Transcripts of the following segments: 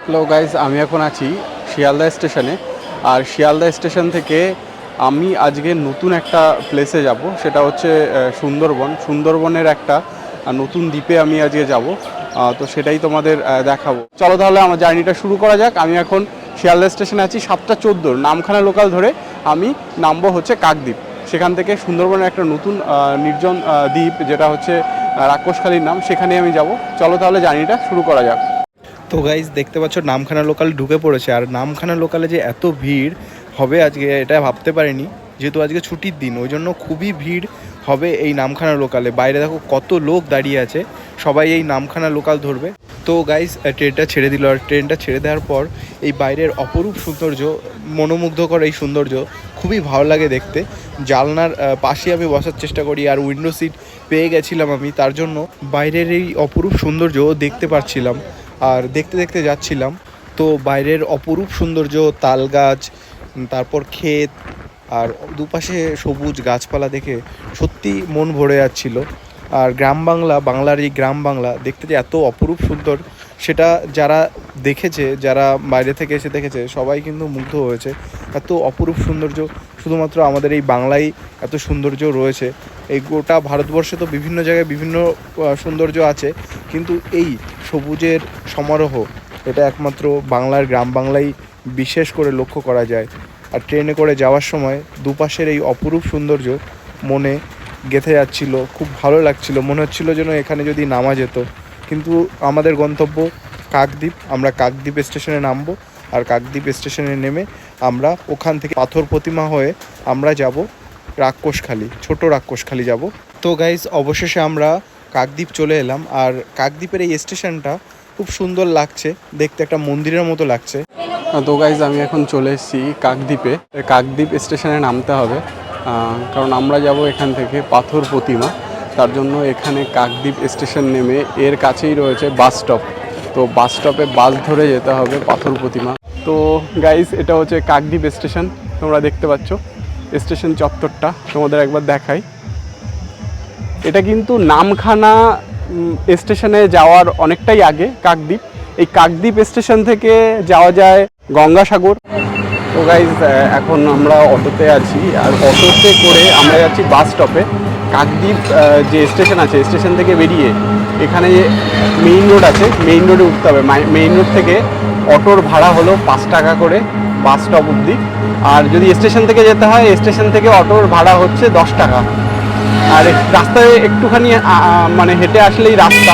Hello guys, আমি এখন আছি শিয়ালদা স্টেশনে। আর শিয়ালদা স্টেশন থেকে আমি আজকে নতুন একটা প্লেসে যাব, সেটা হচ্ছে সুন্দরবনের একটা নতুন দ্বীপে আমি আজকে যাব। তো সেটাই তোমাদের দেখাবো। চলো তাহলে আমার জার্নিটা শুরু করা যাক। আমি এখন শিয়ালদা স্টেশনে আছি 7:14 নামখানা লোকাল ধরে আমি নামবো হচ্ছে কাকদ্বীপ। সেখান থেকে সুন্দরবনের একটা নতুন নির্জন দ্বীপ, যেটা হচ্ছে রাক্ষসখালীর নাম, সেখানে আমি যাব। চলো তাহলে জার্নিটা শুরু করা যাক। তো গাইজ দেখতে পাচ্ছ নামখানা লোকাল ঢুকে পড়েছে। আর নামখানা লোকালে যে এত ভিড় হবে আজকে এটা ভাবতে পারিনি, যেহেতু আজকে ছুটির দিন ওই জন্য খুবই ভিড় হবে এই নামখানা লোকালে। বাইরে দেখো কত লোক দাঁড়িয়ে আছে, সবাই এই নামখানা লোকাল ধরবে। তো গাইজ ট্রেনটা ছেড়ে দিল, আর ট্রেনটা ছেড়ে দেওয়ার পর এই বাইরের অপরূপ সৌন্দর্য, মনোমুগ্ধকর এই সৌন্দর্য খুবই ভালো লাগে দেখতে। জানলার পাশে আমি বসার চেষ্টা করি, আর উইন্ডো সিট পেয়ে গেছিলাম আমি, তার জন্য বাইরের এই অপরূপ সৌন্দর্য দেখতে পাচ্ছিলাম আর দেখতে দেখতে যাচ্ছিলাম। তো বাইরের অপরূপ সৌন্দর্য, তাল গাছ, তারপর ক্ষেত, আর দুপাশে সবুজ গাছপালা দেখে সত্যি মন ভরে যাচ্ছিল। আর বাংলার এই গ্রাম বাংলা দেখতে যে এত অপরূপ সুন্দর, সেটা যারা দেখেছে, যারা বাইরে থেকে এসে দেখেছে, সবাই কিন্তু মুগ্ধ হয়েছে। এত অপরূপ সৌন্দর্য শুধুমাত্র আমাদের এই বাংলায় এত সৌন্দর্য রয়েছে। এই গোটা ভারতবর্ষে তো বিভিন্ন জায়গায় বিভিন্ন সৌন্দর্য আছে, কিন্তু এই সবুজের সমারোহ এটা একমাত্র বাংলার গ্রাম বাংলায় বিশেষ করে লক্ষ্য করা যায়। আর ট্রেনে করে যাওয়ার সময় দুপাশের এই অপরূপ সৌন্দর্য মনে গেঁথে যাচ্ছিল, খুব ভালো লাগছিল, মনে হচ্ছিল যেন এখানে যদি নামা যেত। কিন্তু আমাদের গন্তব্য কাকদ্বীপ, আমরা কাকদ্বীপ স্টেশনে নামবো। আর কাকদ্বীপ স্টেশনে নেমে আমরা ওখান থেকে পাথর প্রতিমা হয়ে আমরা যাব রাক্ষসখালী, ছোট রাক্ষসখালী যাব। তো গাইজ অবশেষে আমরা কাকদ্বীপ চলে এলাম। আর কাকদ্বীপের এই স্টেশনটা খুব সুন্দর লাগছে দেখতে, একটা মন্দিরের মতো লাগছে। তো গাইজ আমি এখন চলে এসেছি কাকদ্বীপে। কাকদ্বীপ স্টেশনে নামতে হবে, কারণ আমরা যাব এখান থেকে পাথর প্রতিমা। তার জন্য এখানে কাকদ্বীপ স্টেশন নেমে এর কাছেই রয়েছে বাস স্টপ। তো বাস স্টপে বাস ধরে যেতে হবে পাথর প্রতিমা। তো গাইজ এটা হচ্ছে কাকদ্বীপ স্টেশন, তোমরা দেখতে পাচ্ছ স্টেশন চত্বরটা, তোমাদের একবার দেখাই। এটা কিন্তু নামখানা স্টেশনে যাওয়ার অনেকটাই আগে কাকদ্বীপ। এই কাকদ্বীপ স্টেশন থেকে যাওয়া যায় গঙ্গাসাগর। তো গাইজ এখন আমরা অটোতে আছি, আর অটোতে করে আমরা যাচ্ছি বাস স্টপে। কাকদ্বীপ যে স্টেশন আছে, স্টেশন থেকে বেরিয়ে এখানে মেইন রোড আছে, মেইন রোডে উঠতে হবে। মেইন রোড থেকে অটোর ভাড়া হলো 5 টাকা করে বাস স্টপ অবধি। আর যদি স্টেশন থেকে যেতে হয়, স্টেশন থেকে অটোর ভাড়া হচ্ছে 10 টাকা। আর রাস্তায় একটুখানি মানে হেঁটে আসলেই রাস্তা,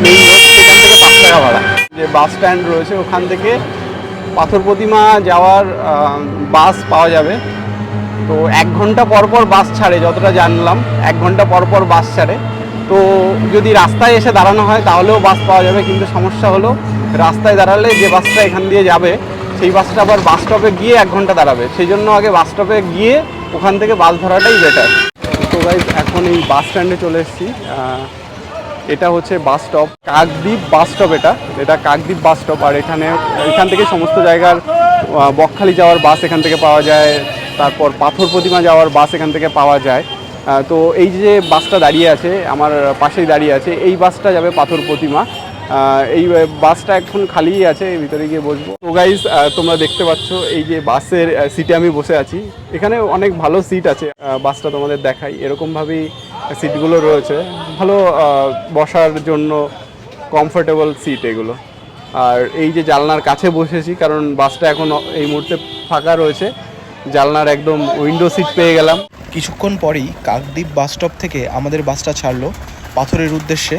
মেইন রোড, সেখান থেকে 5 টাকা ভাড়া। যে বাস স্ট্যান্ড রয়েছে ওখান থেকে পাথর প্রতিমা যাওয়ার বাস পাওয়া যাবে। তো 1 ঘন্টা পর পর বাস ছাড়ে, যতটা জানলাম 1 ঘন্টা পর পর বাস ছাড়ে। তো যদি রাস্তায় এসে দাঁড়ানো হয় তাহলেও বাস পাওয়া যাবে, কিন্তু সমস্যা হলো রাস্তায় দাঁড়ালে যে বাসটা এখান দিয়ে যাবে সেই বাসটা আবার বাস স্টপে গিয়ে 1 ঘন্টা দাঁড়াবে। সেই জন্য আগে বাস স্টপে গিয়ে ওখান থেকে বাস ধরাটাই বেটার। তো গাইজ এখন এই বাস স্ট্যান্ডে চলে এসেছি। এটা হচ্ছে bus stop, Kakdwip bus stop. এটা কাকদ্বীপ বাস স্টপ। আর এখান থেকে সমস্ত জায়গার বকখালি যাওয়ার বাস এখান থেকে পাওয়া যায়, তারপর পাথর প্রতিমা যাওয়ার বাস এখান থেকে পাওয়া যায়। তো এই যে বাসটা দাঁড়িয়ে আছে আমার পাশেই দাঁড়িয়ে আছে, এই বাসটা যাবে পাথর প্রতিমা। এই বাসটা এখন খালিই আছে, ভিতরে গিয়ে বসবো। তো গাইজ তোমরা দেখতে পাচ্ছ এই যে বাসের সিটে আমি বসে আছি। এখানে অনেক ভালো সিট আছে, বাসটা তোমাদের দেখাই। এরকমভাবেই সিটগুলো রয়েছে, ভালো বসার জন্য কমফোর্টেবল সিট এগুলো। আর এই যে জানলার কাছে বসেছি, কারণ বাসটা এখন এই মুহূর্তে ফাঁকা রয়েছে, জানলার একদম উইন্ডো সিট পেয়ে গেলাম। কিছুক্ষণ পরেই কাকদ্বীপ বাস স্টপ থেকে আমাদের বাসটা ছাড়লো পাথরের উদ্দেশ্যে।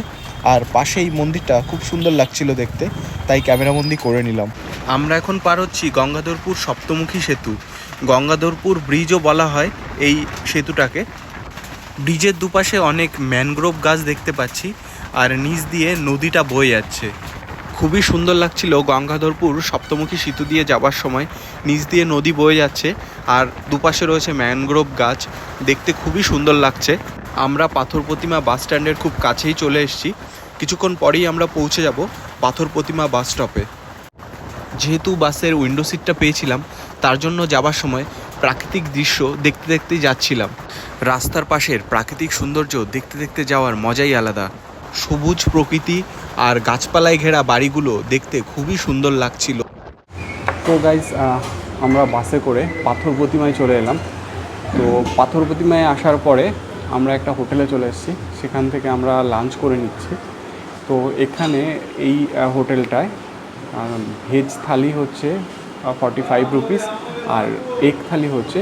আর পাশেই মন্দিরটা খুব সুন্দর লাগছিল দেখতে, তাই ক্যামেরাবন্দি করে নিলাম। আমরা এখন পার হচ্ছি গঙ্গাধরপুর সপ্তমুখী সেতু। গঙ্গাধরপুর ব্রিজও বলা হয় এই সেতুটাকে। ব্রিজের দুপাশে অনেক ম্যানগ্রোভ গাছ দেখতে পাচ্ছি, আর নিচ দিয়ে নদীটা বয়ে যাচ্ছে। খুবই সুন্দর লাগছিল গঙ্গাধরপুর সপ্তমুখী সেতু দিয়ে যাবার সময়। নিচ দিয়ে নদী বয়ে যাচ্ছে আর দুপাশে রয়েছে ম্যানগ্রোভ গাছ, দেখতে খুবই সুন্দর লাগছে। আমরা পাথর প্রতিমা বাস স্ট্যান্ডের খুব কাছেই চলে এসেছি। কিছুক্ষণ পরেই আমরা পৌঁছে যাব পাথর প্রতিমা বাস স্টপে। যেহেতু বাসের উইন্ডো সিটটা পেয়েছিলাম, তার জন্য যাবার সময় প্রাকৃতিক দৃশ্য দেখতে দেখতেই যাচ্ছিলাম। রাস্তার পাশের প্রাকৃতিক সৌন্দর্য দেখতে দেখতে যাওয়ার মজাই আলাদা। সবুজ প্রকৃতি আর গাছপালায় ঘেরা বাড়িগুলো দেখতে খুবই সুন্দর লাগছিল। তো গাইজ আমরা বাসে করে পাথর প্রতিমায় চলে এলাম। তো পাথর প্রতিমায় আসার পরে আমরা একটা হোটেলে চলে এসেছি, সেখান থেকে আমরা লাঞ্চ করে নিচ্ছি। তো এখানে এই হোটেলটায় ভেজ থালি হচ্ছে 45 রুপিস আর এগ থালি হচ্ছে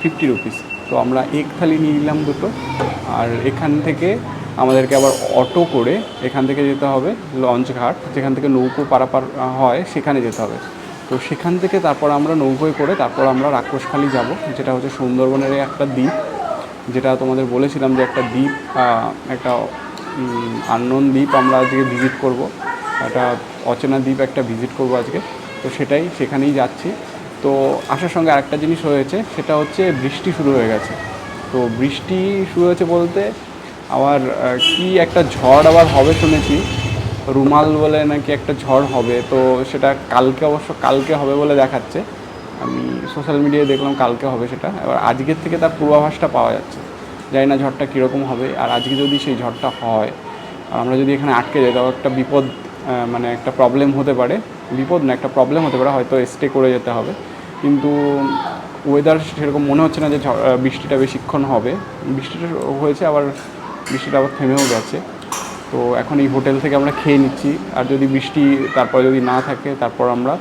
50 রুপিস। তো আমরা এগ থালি নিয়ে নিলাম দুটো, আর এখান থেকে আমাদেরকে আবার অটো করে এখান থেকে যেতে হবে লঞ্চ ঘাট, যেখান থেকে নৌকো পারাপার হয় সেখানে যেতে হবে। তো সেখান থেকে তারপর আমরা নৌকোয় করে তারপর আমরা রাক্ষসখালি যাব, যেটা হচ্ছে সুন্দরবনের একটা দ্বীপ, যেটা তোমাদের বলেছিলাম যে একটা দ্বীপ, একটা আননোন দ্বীপ আমরা আজকে ভিজিট করব, একটা অচেনা দ্বীপ একটা ভিজিট করব আজকে। তো সেখানেই যাচ্ছি। তো আসার সঙ্গে আরেকটা জিনিস হয়েছে, সেটা হচ্ছে বৃষ্টি শুরু হয়ে গেছে। তো বৃষ্টি শুরু হয়েছে বলতে আবার কি একটা ঝড় আবার হবে শুনেছি, রুমাল বলে নাকি একটা ঝড় হবে। তো সেটা কালকে হবে বলে দেখাচ্ছে, আমি সোশ্যাল মিডিয়ায় দেখলাম কালকে হবে সেটা। এবার আজকের থেকে তার পূর্বাভাসটা পাওয়া যাচ্ছে, জানি না ঝড়টা কীরকম হবে। আর আজকে যদি সেই ঝড়টা হয় আর আমরা যদি এখানে আটকে যাই, তাও একটা বিপদ, মানে একটা প্রবলেম হতে পারে। বিপদ না, একটা প্রবলেম হতে পারে, হয়তো স্টে করে যেতে হবে। কিন্তু ওয়েদার সেরকম মনে হচ্ছে না যে বৃষ্টিটা বেশিক্ষণ হবে। বৃষ্টিটা হয়েছে, আবার বৃষ্টিটা আবার থেমেও গেছে। তো এখন এই হোটেল থেকে আমরা খেয়ে নিচ্ছি, আর যদি বৃষ্টি তারপর যদি না থাকে তারপর আমরা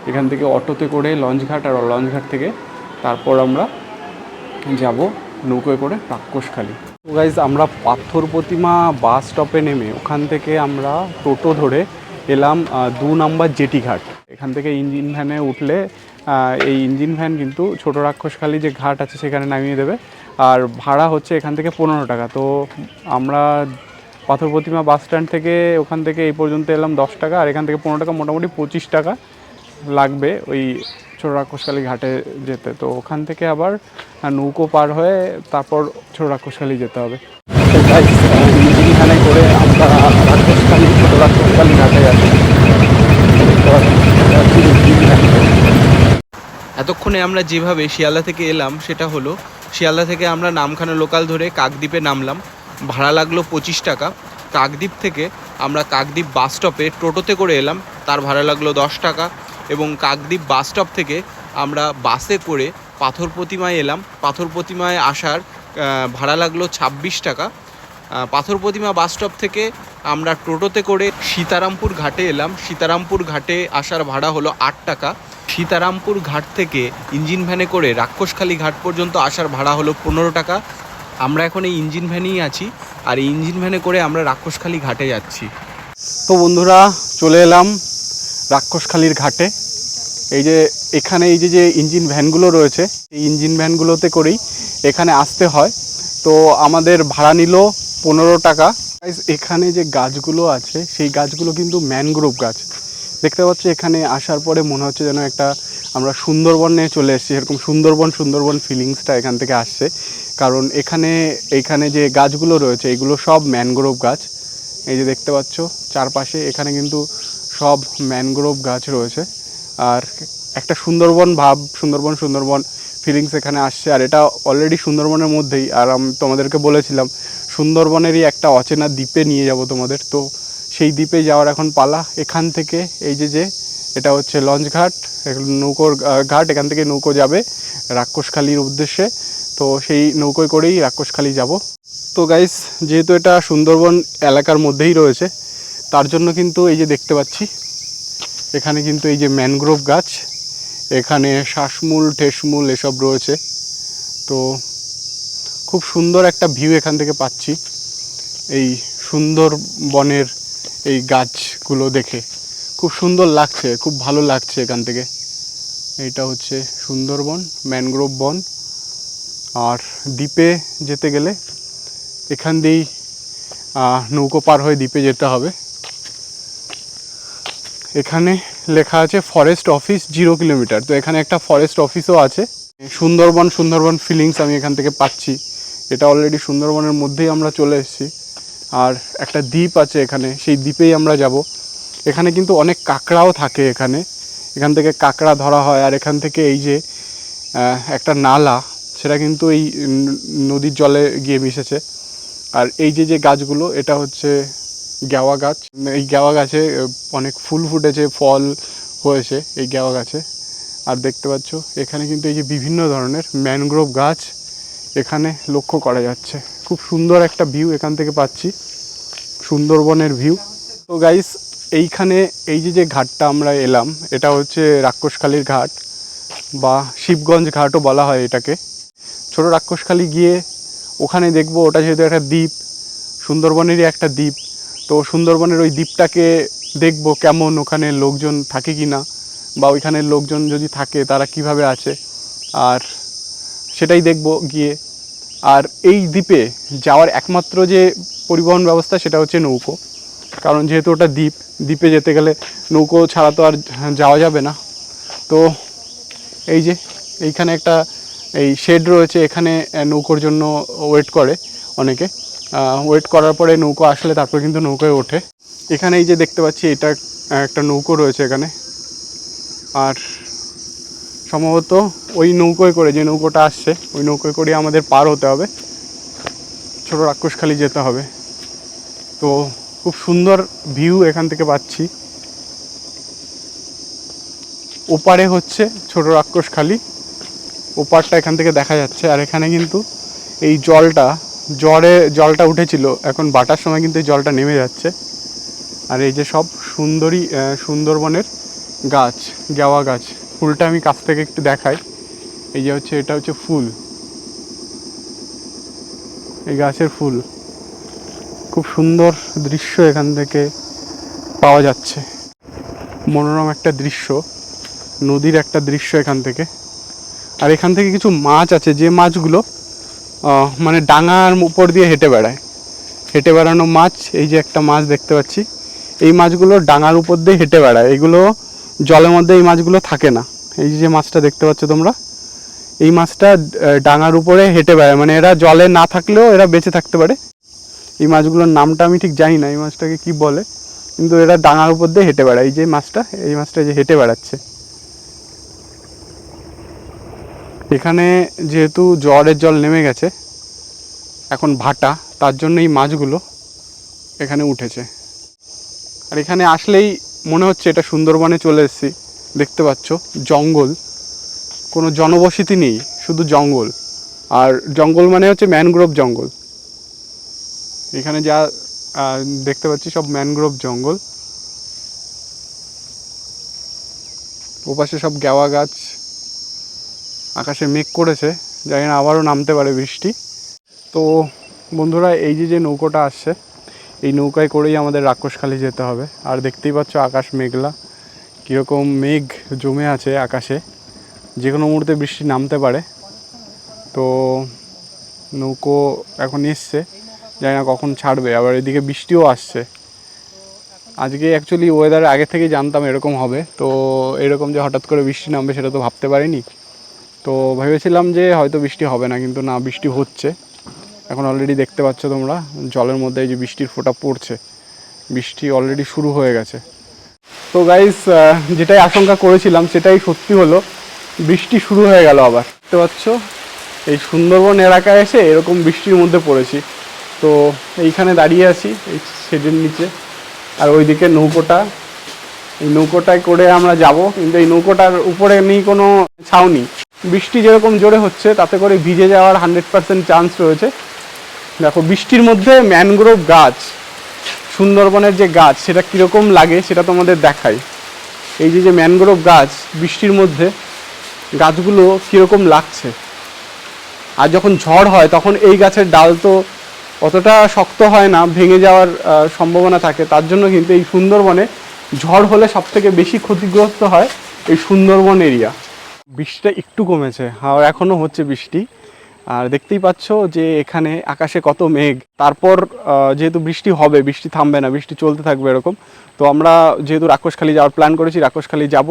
এখান থেকে অটোতে করে লঞ্চঘাট, আর লঞ্চঘাট থেকে তারপর আমরা যাব নৌকোয় করে রাক্ষসখালি। তো গাইজ আমরা পাথর প্রতিমা বাস স্টপে নেমে ওখান থেকে আমরা টোটো ধরে এলাম 2 নম্বর জেটি ঘাট। এখান থেকে ইঞ্জিন ভ্যানে উঠলে এই ইঞ্জিন ভ্যান কিন্তু ছোটো রাক্ষসখালি যে ঘাট আছে সেখানে নামিয়ে দেবে, আর ভাড়া হচ্ছে এখান থেকে 15 টাকা। তো আমরা পাথর প্রতিমা বাস স্ট্যান্ড থেকে ওখান থেকে এই পর্যন্ত এলাম 10 টাকা, আর এখান থেকে 15 টাকা, মোটামুটি 25 টাকা লাগবে ওই ছোটো রাক্ষসখালি ঘাটে যেতে। তো ওখান থেকে আবার নৌকো পার হয়ে তারপর ছোটো রাক্ষসখালি যেতে হবে। ইঞ্জিনখানে করে আমরা ছোটো রাক্ষসখালি ঘাটে যাচ্ছি। এতক্ষণে আমরা যেভাবে শিয়ালদা থেকে এলাম সেটা হলো, শিয়ালদা থেকে আমরা নামখানা লোকাল ধরে কাকদ্বীপে নামলাম, ভাড়া লাগলো 25 টাকা। কাকদ্বীপ থেকে আমরা কাকদ্বীপ বাস স্টপে টোটোতে করে এলাম, তার ভাড়া লাগলো 10 টাকা। এবং কাকদ্বীপ বাস স্টপ থেকে আমরা বাসে করে পাথর প্রতিমায় এলাম, পাথর প্রতিমায় আসার ভাড়া লাগলো 26 টাকা। পাথর প্রতিমা বাস স্টপ থেকে আমরা টোটোতে করে সীতারামপুর ঘাটে এলাম, সীতারামপুর ঘাটে আসার ভাড়া হলো 8 টাকা। সীতারামপুর ঘাট থেকে ইঞ্জিন ভ্যানে করে রাক্ষসখালি ঘাট পর্যন্ত আসার ভাড়া হলো 15 টাকা। আমরা এখন এই ইঞ্জিন ভ্যানেই আছি, আর এই ইঞ্জিন ভ্যানে করে আমরা রাক্ষসখালি ঘাটে যাচ্ছি। তো বন্ধুরা চলে এলাম রাক্ষসখালির ঘাটে। এই যে এখানে এই যে ইঞ্জিন ভ্যানগুলো রয়েছে, এই ইঞ্জিন ভ্যানগুলোতে করেই এখানে আসতে হয়। তো আমাদের ভাড়া নিল 15 টাকা। এখানে যে গাছগুলো আছে সেই গাছগুলো কিন্তু ম্যানগ্রোভ গাছ। দেখতে পাচ্ছি এখানে আসার পরে মনে হচ্ছে যেন একটা আমরা সুন্দরবনে চলে এসেছি, এরকম সুন্দরবন ফিলিংসটা এখান থেকে আসছে। কারণ এখানে যে গাছগুলো রয়েছে এগুলো সব ম্যানগ্রোভ গাছ। এই যে দেখতে পাচ্ছ চারপাশে এখানে কিন্তু সব ম্যানগ্রোভ গাছ রয়েছে, আর একটা সুন্দরবন ফিলিংস এখানে আসছে। আর এটা অলরেডি সুন্দরবনের মধ্যেই, আর আমি তোমাদেরকে বলেছিলাম সুন্দরবনেরই একটা অচেনা দ্বীপে নিয়ে যাব তোমাদের। তো সেই দ্বীপে যাওয়ার এখন পালা। এখান থেকে এই যে এটা হচ্ছে লঞ্চ ঘাট, নৌকোর ঘাট, এখান থেকে নৌকো যাবে রাক্ষসখালির উদ্দেশ্যে। তো সেই নৌকোয় করেই রাক্ষসখালি যাব। তো গাইস, যেহেতু এটা সুন্দরবন এলাকার মধ্যেই রয়েছে, তার জন্য কিন্তু এই যে দেখতে পাচ্ছি এখানে কিন্তু এই যে ম্যানগ্রোভ গাছ, এখানে শ্বাসমূল ঠেসমূল এসব রয়েছে। তো খুব সুন্দর একটা ভিউ এখান থেকে পাচ্ছি এই সুন্দরবনের এই গাছগুলো দেখে। খুব সুন্দর লাগছে, খুব ভালো লাগছে এখান থেকে। এইটা হচ্ছে সুন্দরবন ম্যানগ্রোভ বন। আর দ্বীপে যেতে গেলে এখান দিয়েই নৌকো পার হয়ে দ্বীপে যেতে হবে। এখানে লেখা আছে ফরেস্ট অফিস 0 কিলোমিটার। তো এখানে একটা ফরেস্ট অফিসও আছে। সুন্দরবন ফিলিংস আমি এখান থেকে পাচ্ছি। এটা অলরেডি সুন্দরবনের মধ্যেই আমরা চলে এসেছি। আর একটা দ্বীপ আছে এখানে, সেই দ্বীপেই আমরা যাব। এখানে কিন্তু অনেক কাঁকড়াও থাকে, এখান থেকে কাঁকড়া ধরা হয়। আর এখান থেকে এই যে একটা নালা, সেটা কিন্তু এই নদীর জলে গিয়ে মিশেছে। আর এই যে যে গাছগুলো এটা হচ্ছে গেওয়া গাছ। এই গেওয়া গাছে অনেক ফুল ফুটেছে, ফল হয়েছে এই গেওয়া গাছে। আর দেখতে পাচ্ছ এখানে কিন্তু এই যে বিভিন্ন ধরনের ম্যানগ্রোভ গাছ এখানে লক্ষ্য করা যাচ্ছে। খুব সুন্দর একটা ভিউ এখান থেকে পাচ্ছি, সুন্দরবনের ভিউ। তো গাইস এইখানে এই যে যে ঘাটটা আমরা এলাম এটা হচ্ছে রাক্ষসখালীর ঘাট বা শিবগঞ্জ ঘাটও বলা হয় এটাকে। ছোট রাক্ষসখালী গিয়ে ওখানে দেখবো, ওটা যেহেতু একটা দ্বীপ, সুন্দরবনেরই একটা দ্বীপ, তো সুন্দরবনের ওই দ্বীপটাকে দেখবো কেমন, ওখানে লোকজন থাকে কি না, বা ওইখানের লোকজন যদি থাকে তারা কিভাবে আছে, আর সেটাই দেখব গিয়ে। আর এই দ্বীপে যাওয়ার একমাত্র যে পরিবহন ব্যবস্থা সেটা হচ্ছে নৌকো, কারণ যেহেতু ওটা দ্বীপ, দ্বীপে যেতে গেলে নৌকো ছাড়া তো আর যাওয়া যাবে না। তো এই যে এইখানে একটা এই শেড রয়েছে, এখানে নৌকোর জন্য ওয়েট করে অনেকে। ওয়েট করার পরে নৌকো আসলে তারপর কিন্তু নৌকোয় ওঠে। এখানে এই যে দেখতে পাচ্ছি এটা একটা নৌকো রয়েছে এখানে, আর সম্ভবত ওই নৌকোয় করে, যে নৌকোটা আসছে ওই নৌকোয় করে আমাদের পার হতে হবে, ছোট রাক্ষসখালী যেতে হবে। তো খুব সুন্দর ভিউ এখান থেকে পাচ্ছি। ওপারে হচ্ছে ছোট রাক্ষসখালী, ওপারটা এখান থেকে দেখা যাচ্ছে। আর এখানে কিন্তু এই জলটা উঠেছিল, এখন বাটার সময় কিন্তু এই জলটা নেমে যাচ্ছে। আর এই যে সব সুন্দরবনের গাছ, গেওয়া গাছ। ফুলটা আমি কাছ থেকে একটু দেখাই। এই যে হচ্ছে এটা হচ্ছে ফুল, এই গাছের ফুল। খুব সুন্দর দৃশ্য এখান থেকে পাওয়া যাচ্ছে, মনোরম একটা দৃশ্য, নদীর একটা দৃশ্য এখান থেকে। আর এখান থেকে কিছু মাছ আছে, যে মাছগুলো মানে ডাঙার উপর দিয়ে হেঁটে বেড়ায়, হেঁটে বেড়ানো মাছ। এই যে একটা মাছ দেখতে পাচ্ছি, এই মাছগুলো ডাঙার উপর দিয়ে হেঁটে বেড়ায়, এগুলো জলের মধ্যে এই মাছগুলো থাকে না। এই যে মাছটা দেখতে পাচ্ছ তোমরা, এই মাছটা ডাঙার উপরে হেঁটে বেড়ায়, মানে এরা জলে না থাকলেও এরা বেঁচে থাকতে পারে। এই মাছগুলোর নামটা আমি ঠিক জানি না, এই মাছটাকে কি বলে, কিন্তু এরা ডাঙার উপর দিয়ে হেঁটে বেড়ায়। এই যে মাছটা, এই মাছটা যে হেঁটে বেড়াচ্ছে। এখানে যেহেতু জলের জল নেমে গেছে, এখন ভাটা, তার জন্য এই মাছগুলো এখানে উঠেছে। আর এখানে আসলেই মনে হচ্ছে এটা সুন্দরবনে চলে এসেছি। দেখতে পাচ্ছ জঙ্গল, কোনো জনবসতি নেই, শুধু জঙ্গল। আর জঙ্গল মানে হচ্ছে ম্যানগ্রোভ জঙ্গল। এখানে যা দেখতে পাচ্ছি সব ম্যানগ্রোভ জঙ্গল। ওপাশে সব গেওয়া গাছ, আকাশে মেঘ করেছে, জানি না আবারও নামতে পারে বৃষ্টি। তো বন্ধুরা এই যে যে নৌকোটা আসছে, এই নৌকায় করেই আমাদের রাক্ষসখালী যেতে হবে। আর দেখতেই পাচ্ছ আকাশ মেঘলা, কীরকম মেঘ জমে আছে আকাশে, যে কোনো মুহূর্তে বৃষ্টি নামতে পারে। তো নৌকো এখন এসছে, জানি না কখন ছাড়বে। আবার এদিকে বৃষ্টিও আসছে। আজকে অ্যাকচুয়ালি ওয়েদার আগে থেকেই জানতাম এরকম হবে, তো এরকম যে হঠাৎ করে বৃষ্টি নামবে সেটা তো ভাবতে পারিনি। তো ভেবেছিলাম যে হয়তো বৃষ্টি হবে না, কিন্তু না, বৃষ্টি হচ্ছে। এখন অলরেডি দেখতে পাচ্ছ তোমরা জলের মধ্যে এই যে বৃষ্টির ফোঁটা পড়ছে, বৃষ্টি অলরেডি শুরু হয়ে গেছে। তো গাইস যেটাই আশঙ্কা করেছিলাম সেটাই সত্যি হলো, বৃষ্টি শুরু হয়ে গেল আবার। দেখতে পাচ্ছ এই সুন্দরবন এলাকায় এসে এরকম বৃষ্টির মধ্যে পড়েছি। তো এইখানে দাঁড়িয়ে আছি এই শেডের নিচে, আর ওইদিকে নৌকোটা, এই নৌকোটায় করে আমরা যাব, কিন্তু এই নৌকোটার উপরে নেই কোনো ছাউনি। বৃষ্টি যেরকম জোরে হচ্ছে তাতে করে ভিজে যাওয়ার 100% চান্স রয়েছে। দেখো বৃষ্টির মধ্যে ম্যানগ্রোভ গাছ, সুন্দরবনের যে গাছ, সেটা কীরকম লাগে সেটা তোমাদের দেখাই। এই যে যে ম্যানগ্রোভ গাছ, বৃষ্টির মধ্যে গাছগুলো কীরকম লাগছে। আর যখন ঝড় হয় তখন এই গাছের ডাল তো অতটা শক্ত হয় না, ভেঙে যাওয়ার সম্ভাবনা থাকে। তার জন্য কিন্তু এই সুন্দরবনে ঝড় হলে সবথেকে বেশি ক্ষতিগ্রস্ত হয় এই সুন্দরবন এরিয়া। বৃষ্টিটা একটু কমেছে, আর এখনও হচ্ছে বৃষ্টি। আর দেখতেই পাচ্ছ যে এখানে আকাশে কত মেঘ। তারপর যেহেতু বৃষ্টি হবে, বৃষ্টি থামবে না, বৃষ্টি চলতে থাকবে এরকম। তো আমরা যেহেতু রাক্ষসখালী যাওয়ার প্ল্যান করেছি, রাক্ষসখালী যাব,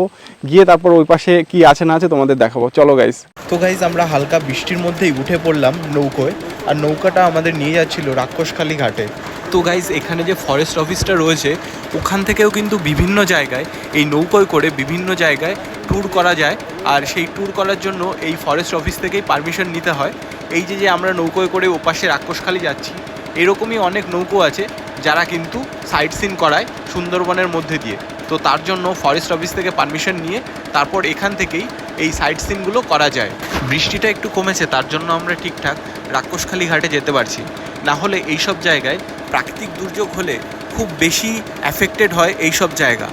গিয়ে তারপর ওই পাশে কি আছে না আছে তোমাদের দেখাবো। চলো গাইস। তো গাইজ আমরা হালকা বৃষ্টির মধ্যেই উঠে পড়লাম নৌকোয়, আর নৌকাটা আমাদের নিয়ে যাচ্ছিল রাক্ষসখালী ঘাটে। তো গাইজ এখানে যে ফরেস্ট অফিসটা রয়েছে ওখান থেকেও কিন্তু বিভিন্ন জায়গায় এই নৌকোয় করে বিভিন্ন জায়গায় ট্যুর করা যায়। আর সেই ট্যুর করার জন্য এই ফরেস্ট অফিস থেকেই পারমিশন নিতে হয়। এই যে আমরা নৌকোয় করে ওপাশে রাক্ষসখালী যাচ্ছি, এরকমই অনেক নৌকো আছে যারা কিন্তু সাইট সিন করায় সুন্দরবনের মধ্যে দিয়ে। তো তার জন্য ফরেস্ট অফিস থেকে পারমিশন নিয়ে তারপর এখান থেকেই এই সাইট সিনগুলো করা যায়। বৃষ্টিটা একটু কমেছে, তার জন্য আমরা ঠিকঠাক রাক্ষসখালী ঘাটে যেতে পারছি। না হলে এইসব জায়গায় প্রাকৃতিক দুর্যোগ হলে খুব বেশি অ্যাফেক্টেড হয় এই সব জায়গা।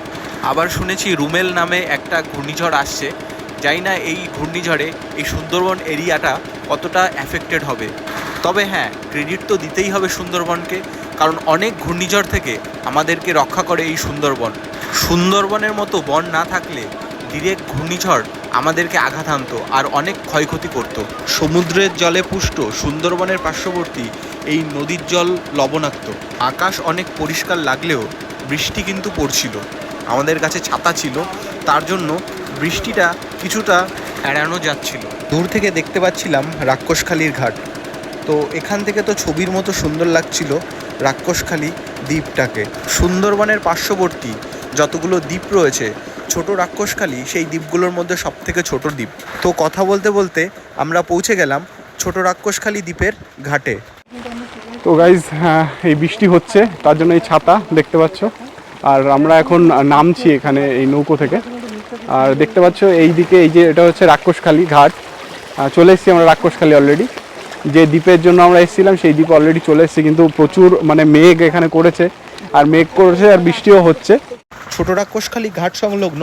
আবার শুনেছি রুমেল নামে একটা ঘূর্ণিঝড় আসছে, জানি না এই ঘূর্ণিঝড়ে এই সুন্দরবন এরিয়াটা কতটা অ্যাফেক্টেড হবে। তবে হ্যাঁ, ক্রেডিট তো দিতেই হবে সুন্দরবনকে, কারণ অনেক ঘূর্ণিঝড় থেকে আমাদেরকে রক্ষা করে এই সুন্দরবন। সুন্দরবনের মতো বন না থাকলে ডিরেক্ট ঘূর্ণিঝড় আমাদেরকে আঘাত আনতো আর অনেক ক্ষয়ক্ষতি করত। সমুদ্রের জলে পুষ্ট সুন্দরবনের পার্শ্ববর্তী এই নদীর জল লবণাক্ত। আকাশ অনেক পরিষ্কার লাগলেও বৃষ্টি কিন্তু পড়ছিল। আমাদের কাছে ছাতা ছিল, তার জন্য বৃষ্টিটা কিছুটা এড়ানো যাচ্ছিল। দূর থেকে দেখতে পাচ্ছিলাম রাক্ষসখালীর ঘাট। তো এখান থেকে তো ছবির মতো সুন্দর লাগছিল রাক্ষসখালী দ্বীপটাকে। সুন্দরবনের পার্শ্ববর্তী যতগুলো দ্বীপ রয়েছে, ছোট রাক্ষসখালী সেই দ্বীপগুলোর মধ্যে সবথেকে ছোট দ্বীপ। তো কথা বলতে বলতে আমরা পৌঁছে গেলাম ছোট রাক্ষসখালী দ্বীপের ঘাটে। তো গাইজ, এই বৃষ্টি হচ্ছে, তার জন্য এই ছাতা দেখতে পাচ্ছ। আর আমরা এখন নামছি এখানে এই নৌকো থেকে। আর দেখতে পাচ্ছ এই দিকে, এই যে এটা হচ্ছে রাক্ষসখালী ঘাট। চলে এসেছি আমরা রাক্ষসখালী অলরেডি। যে দ্বীপের জন্য আমরা এসেছিলাম সেই দ্বীপ অলরেডি চলে এসেছি, কিন্তু প্রচুর মানে মেঘ এখানে করেছে, আর মেঘ করেছে আর বৃষ্টিও হচ্ছে। ছোট রাক্ষসখালী ঘাট সংলগ্ন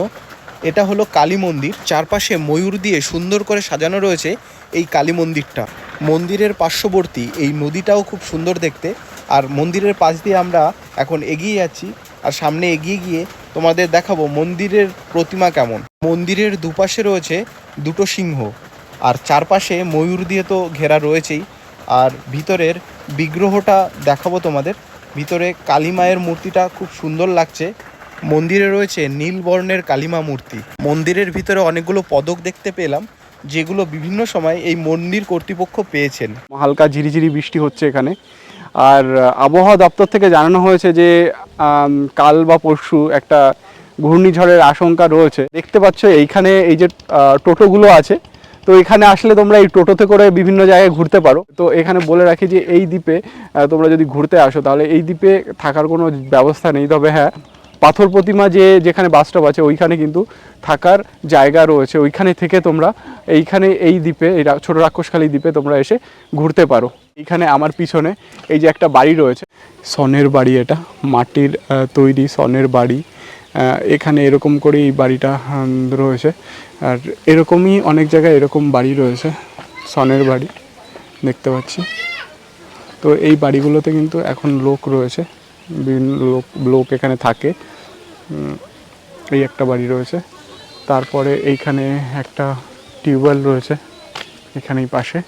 এটা হলো কালী মন্দির। চারপাশে ময়ূর দিয়ে সুন্দর করে সাজানো রয়েছে এই কালী মন্দিরটা। মন্দিরের পার্শ্ববর্তী এই নদীটাও খুব সুন্দর দেখতে। আর মন্দিরের পাশ দিয়ে আমরা এখন এগিয়ে যাচ্ছি, আর সামনে এগিয়ে গিয়ে তোমাদের দেখাবো মন্দিরের প্রতিমা কেমন। মন্দিরের দুপাশে রয়েছে দুটো সিংহ, আর চারপাশে ময়ূর দিয়ে তো ঘেরা রয়েছেই। আর ভিতরের বিগ্রহটা দেখাবো তোমাদের। ভিতরে কালী মায়ের মূর্তিটা খুব সুন্দর লাগছে। মন্দিরে রয়েছে নীল বর্ণের কালীমা মূর্তি। মন্দিরের ভিতরে অনেকগুলো পদক দেখতে পেলাম, যেগুলো বিভিন্ন সময় এই মন্দির কর্তৃপক্ষ পেয়েছেন। হালকা ঝিরিঝিরি বৃষ্টি হচ্ছে এখানে। আর আবহাওয়া দপ্তর থেকে জানানো হয়েছে যে কাল বা পরশু একটা ঘূর্ণিঝড়ের আশঙ্কা রয়েছে। দেখতে পাচ্ছ এইখানে এই যে টোটোগুলো আছে, তো এখানে আসলে তোমরা এই টোটোতে করে বিভিন্ন জায়গায় ঘুরতে পারো। তো এখানে বলে রাখি যে এই দ্বীপে তোমরা যদি ঘুরতে আসো তাহলে এই দ্বীপে থাকার কোনো ব্যবস্থা নেই। তবে হ্যাঁ, পাথর প্রতিমা যেখানে বাস স্টপ আছে ওইখানে কিন্তু থাকার জায়গা রয়েছে। ওইখানে থেকে তোমরা এইখানে এই দ্বীপে, এই ছোটো রাক্ষসখালী দ্বীপে তোমরা এসে ঘুরতে পারো। এইখানে আমার পিছনে এই যে একটা বাড়ি রয়েছে, সনের বাড়ি, এটা মাটির তৈরি সনের বাড়ি। এখানে এরকম করে এই বাড়িটা রয়েছে। আর এরকমই অনেক জায়গায় এরকম বাড়ি রয়েছে, সনের বাড়ি দেখতে পাচ্ছি। তো এই বাড়িগুলোতে কিন্তু এখন লোক রয়েছে, বিভিন্ন লোক এখানে থাকে। এই একটা বাড়ি রয়েছে, তারপরে এইখানে একটা টিউবওয়েল রয়েছে এখানেই পাশে।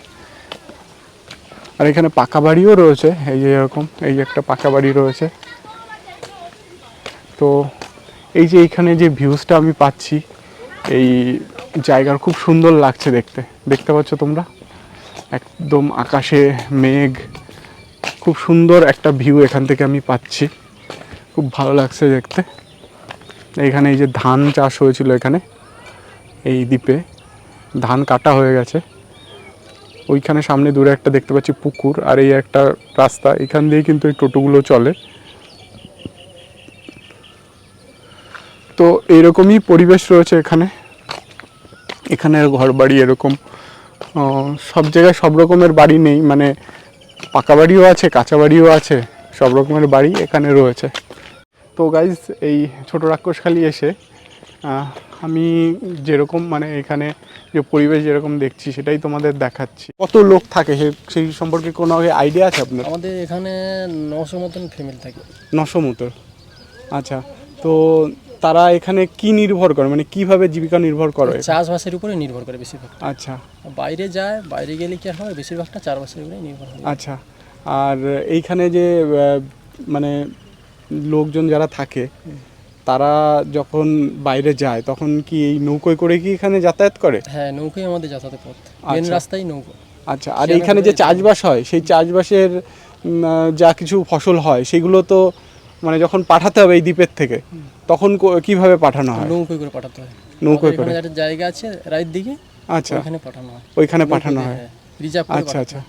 আর এখানে পাকা বাড়িও রয়েছে, এই যে এরকম এই যে একটা পাকা বাড়ি রয়েছে। তো এই যে এইখানে যে ভিউজটা আমি পাচ্ছি, এই জায়গার খুব সুন্দর লাগছে দেখতে। দেখতে পাচ্ছ তোমরা, একদম আকাশে মেঘ, খুব সুন্দর একটা ভিউ এখান থেকে আমি পাচ্ছি, খুব ভালো লাগছে দেখতে। এইখানে এই যে ধান চাষ হয়েছিল, এখানে এই দ্বীপে ধান কাটা হয়ে গেছে। ওইখানে সামনে দূরে একটা দেখতে পাচ্ছি পুকুর, আর এই একটা রাস্তা, এখান দিয়ে কিন্তু এই টোটোগুলো চলে। তো এরকমই পরিবেশ রয়েছে এখানে। এখানের ঘর বাড়ি এরকম, সব জায়গায় সব রকমের বাড়ি নেই, মানে পাকা বাড়িও আছে, কাঁচা বাড়িও আছে, সব রকমের বাড়ি এখানে রয়েছে। তো গাইজ, এই ছোটো রাক্ষসখালী এসে আমি যেরকম মানে এখানে যে পরিবেশ যেরকম দেখছি সেটাই তোমাদের দেখাচ্ছি। কত লোক থাকে সেই সম্পর্কে কোনো আইডিয়া আছে আপনার? আমাদের এখানে 900 মতন ফ্যামিলি থাকে। 900 মতো, আচ্ছা। তো তারা এখানে কি নির্ভর করে, মানে কিভাবে জীবিকা নির্ভর করে? চাষবাসের উপরে নির্ভর করে বেশিরভাগ। আচ্ছা, বাইরে যায়, বাইরে গেলে কি আর হয়, বেশিরভাগটা চাষবাসের উপরে নির্ভর করে। আচ্ছা। আর এইখানে যে মানে লোকজন যারা থাকে তারা যখন বাইরে যায় তখন কি এই নৌকোয় করে কি এখানে যাতায়াত করে? হ্যাঁ, নৌকোই আমাদের যাতায়াতের পথ, মেন রাস্তায় নৌকো। আচ্ছা। আর এইখানে যে চাষবাস হয়, সেই চাষবাসের যা কিছু ফসল হয় সেগুলো তো মানে যখন পাঠাতে হবে এই দ্বীপের থেকে, তখন কিভাবে পাঠানো হয়? নৌকোয় করে পাঠাতে হয়। নৌকোয় করে একটা জায়গা আছে রাইট দিকে, আচ্ছা, ওখানে পাঠানো হয়। ওইখানে পাঠানো হয়। রিজার্ভ করে। আচ্ছা আচ্ছা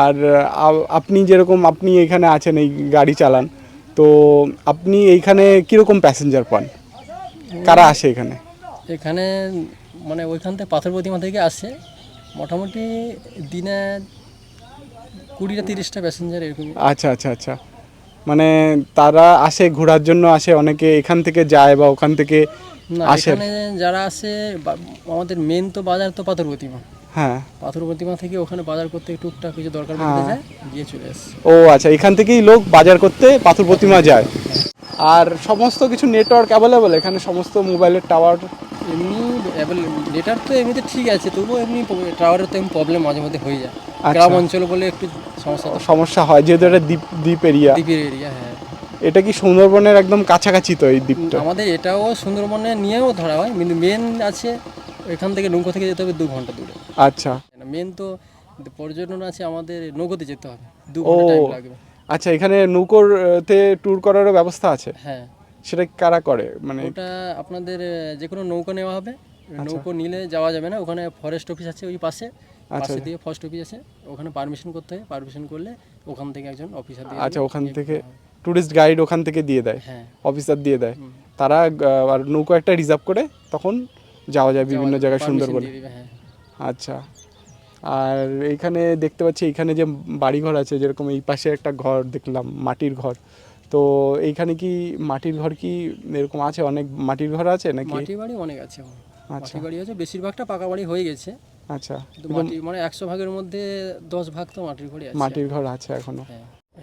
আর আপনি যেরকম আপনি এখানে আছেন এই গাড়ি চালান, তো আপনি এইখানে কীরকম প্যাসেঞ্জার পান, কারা আসে এখানে? এখানে মানে ওইখান থেকে পাথর প্রতিমা থেকে আসে মোটামুটি দিনে 20-30টা প্যাসেঞ্জার এরকম। আচ্ছা আচ্ছা আচ্ছা, মানে তারা আসে ঘোরার জন্য আসে, অনেকে এখান থেকে যায় বা ওখান থেকে না, আসে। এখানে যারা আসে আমাদের মেন তো বাজার তো পাথর প্রতিমা। হ্যাঁ, পাথর প্রতিমা থেকে ওখানে বাজার করতে টুকটাক কিছু দরকার পড়তে যায়, গিয়ে চলে আসে। ও আচ্ছা, এখান থেকেই লোক বাজার করতে পাথর প্রতিমা যায়। আর সমস্ত কিছু নেটওয়ার্ক অ্যাভেলেবল এখানে, সমস্ত মোবাইলের টাওয়ার এমনি নেটার তো এমনিতে ঠিক আছে, তবুও এমনি টাওয়ারের তো এমনি প্রবলেম মাঝে মধ্যে হয়ে যায়। আচ্ছা। গ্রাম অঞ্চল বলে একটু সমস্যা হয়, যেহেতু এটা দ্বীপ এরিয়া। দ্বীপের এরিয়া। হ্যাঁ, এটা কি সুন্দরবনের একদম কাছাকাছি তো এই দ্বীপটা? আমাদের এটাও সুন্দরবনে নিয়েও ধরা হয়, কিন্তু মেন আছে এখান থেকে নৌকো থেকে যেতে হবে 2 ঘন্টা দূরে। আচ্ছা, মেন তো পর্যটন আছে, আমাদের নৌকোতে যেতে হবে, 2 ঘন্টা টাইম লাগবে। আচ্ছা, এখানে নৌকোতে ট্যুর করারও ব্যবস্থা আছে? হ্যাঁ, সেটা কারা করে? মানে ওটা আপনাদের যে কোনো নৌকো নেওয়া হবে, নৌকো নিলে যাওয়া যাবে না, ওখানে ফরেস্ট অফিস আছে ওই পাশে, পাশে দিয়ে ফরেস্ট অফিস আছে, ওখানে পারমিশন করতে হয়, পারমিশন করলে ওখান থেকে একজন অফিসার দিয়ে। আচ্ছা, ওখান থেকে টুরিস্ট গাইড ওখান থেকে দিয়ে দেয়, হ্যাঁ, অফিসার দিয়ে দেয়, তারা আর নৌকো একটা রিজার্ভ করে তখন যাওয়া যায় বিভিন্ন জায়গায় সুন্দরবনে। হ্যাঁ। আচ্ছা, আর এইখানে দেখতে পাচ্ছি এইখানে যে বাড়িঘর আছে, যেরকম এই পাশে একটা ঘর দেখলাম মাটির ঘর, তো এইখানে কি মাটির ঘর কি এরকম আছে, অনেক মাটির ঘর আছে নাকি? মাটির বাড়ি অনেক আছে। আচ্ছা, মাটির বাড়ি আছে, বেশিরভাগটা পাকা বাড়ি হয়ে গেছে। আচ্ছা, কিন্তু মাটি মানে 100 ভাগের মধ্যে 10 ভাগ তো মাটির ঘরই আছে। মাটির ঘর আছে এখনো?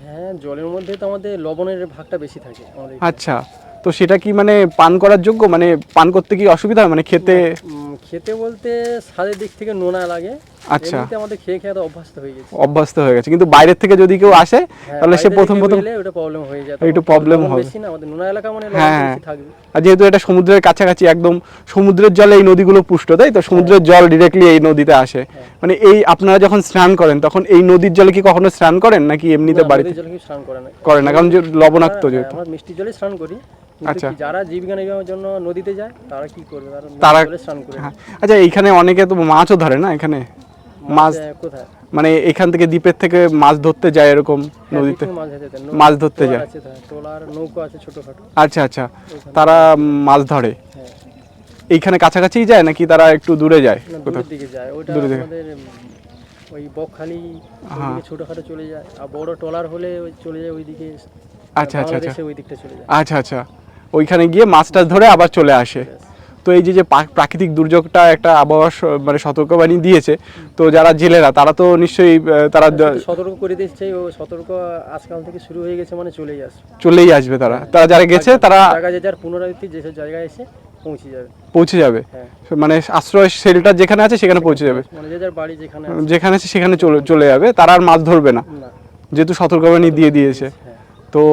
হ্যাঁ, জলের মধ্যে তো আমাদের লবণের ভাগটা বেশি থাকে আমাদের। আচ্ছা, তো সেটা কি মানে পান করার যোগ্য, মানে পান করতে কি অসুবিধা হয়, মানে খেতে? খেতে বলতে স্বাদের দিক থেকে নোনা লাগে। আচ্ছা, এমনিতে আমাদের খেয়ে খেয়ে তো অভ্যস্ত হয়ে গেছে। অভ্যস্ত হয়ে গেছে, কিন্তু বাইরের থেকে যদি কেউ আসে তাহলে সে প্রথম ওটা প্রবলেম হয়ে যায়, একটু প্রবলেম হবে। বেশি না আমাদের নোনা এলাকা মানে লবণ হ্যাঁ, বেশি থাকবে। আর যেহেতু এটা সমুদ্রের কাছাকাছি, একদম সমুদ্রের জলে এই নদীগুলো পুষ্ট, তাই তো? সমুদ্রের জল ডিরেক্টলি এই নদীতে আসে। মানে এই আপনারা যখন স্নান করেন তখন এই নদীর জলে কি কখনো স্নান করেন নাকি এমনিতে বাড়িতে? নদীর জলে কি স্নান করে না? করে না, কারণ যে লবণাক্ত যেহেতু। আমরা মিষ্টি জলে স্নান করি। আচ্ছা, যারা জীবিকা নির্বাহের জন্য নদীতে যায় তারা কি করবে, তারা জলে স্নান করে। আচ্ছা, এইখানে অনেকে তো মাছও ধরে না এখানে? মাছ কোথায়? মানে এখান থেকে দ্বীপের থেকে মাছ ধরতে যায় এরকম নদীতে? মাছ ধরতে যায়, ট্রলার নৌকো আছে ছোটখাটো। আচ্ছা আচ্ছা, তারা মাছ ধরে এইখানে কাছাকাছিই যায় নাকি তারা একটু দূরে যায়? দূরের দিকে যায়, ওটা আমাদের ওই বকখালি ওইদিকে ছোটখাটো চলে যায়, আর বড় ট্রলার হলে ওই চলে যায় ওইদিকে। আচ্ছা আচ্ছা আচ্ছা, ওই দিকটা চলে যায়। আচ্ছা আচ্ছা, ওইখানে গিয়ে মাছ টাছ ধরে আবার চলে আসে। তো এই যে প্রাকৃতিক দুর্যোগটা একটা আবহাওয়া মানে সতর্কবাণী দিয়েছে, তো যারা জেলেরা তারা তো নিশ্চয়ই তারা সতর্ক করে দিচ্ছে, ও সতর্ক আজকাল থেকে শুরু হয়ে গেছে, মানে চলেই আসবে তারা যারা গেছে তারা জায়গা যে যার পুনরাবৃত্তি যেসব জায়গায় এসে পৌঁছে যাবে। মানে আশ্রয় শেল্টার যেখানে আছে সেখানে পৌঁছে যাবে, মানে যে যার বাড়ি যেখানে আছে সেখানে চলে যাবে, তারা আর মাছ ধরবে না যেহেতু সতর্কবাণী দিয়ে দিয়েছে। তো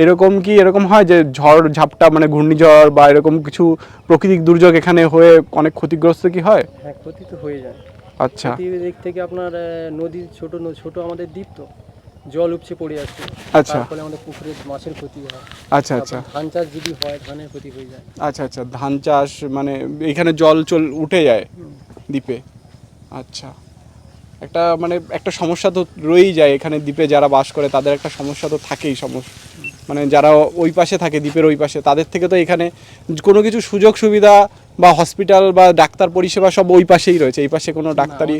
এরকম হয় যে ঝড় ঝাপটা মানে ঘূর্ণিঝড় বা এরকম কিছু প্রাকৃতিক দুর্যোগ এখানে হয়ে অনেক ক্ষতিগ্রস্ত কি হয়? হ্যাঁ, ক্ষতি তো হয়ে যায়। আচ্ছা, দিক থেকে আপনার নদীর ছোট আমাদের দ্বীপ, তো জল উপচে পড়ে আসছে, আচ্ছা, তার ফলে আমাদের পুকুরের মাছের ক্ষতি হয়। আচ্ছা আচ্ছা, ধান চাষ যদি হয় ধানের ক্ষতি হয়ে যায়। আচ্ছা আচ্ছা, ধান চাষ মানে এখানে জল উঠে যায় দ্বীপে। আচ্ছা, একটা সমস্যা তো রয়েই যায় এখানে দ্বীপে যারা বাস করে, তাদের একটা সমস্যা তো থাকেই। মানে যারা ওই পাশে থাকে দ্বীপের ওই পাশে, তাদের থেকে তো এখানে কোনো কিছু সুযোগ সুবিধা বা হসপিটাল বা ডাক্তার পরিষেবা সব ওই পাশেই রয়েছে, এই পাশে কোনো ডাক্তারি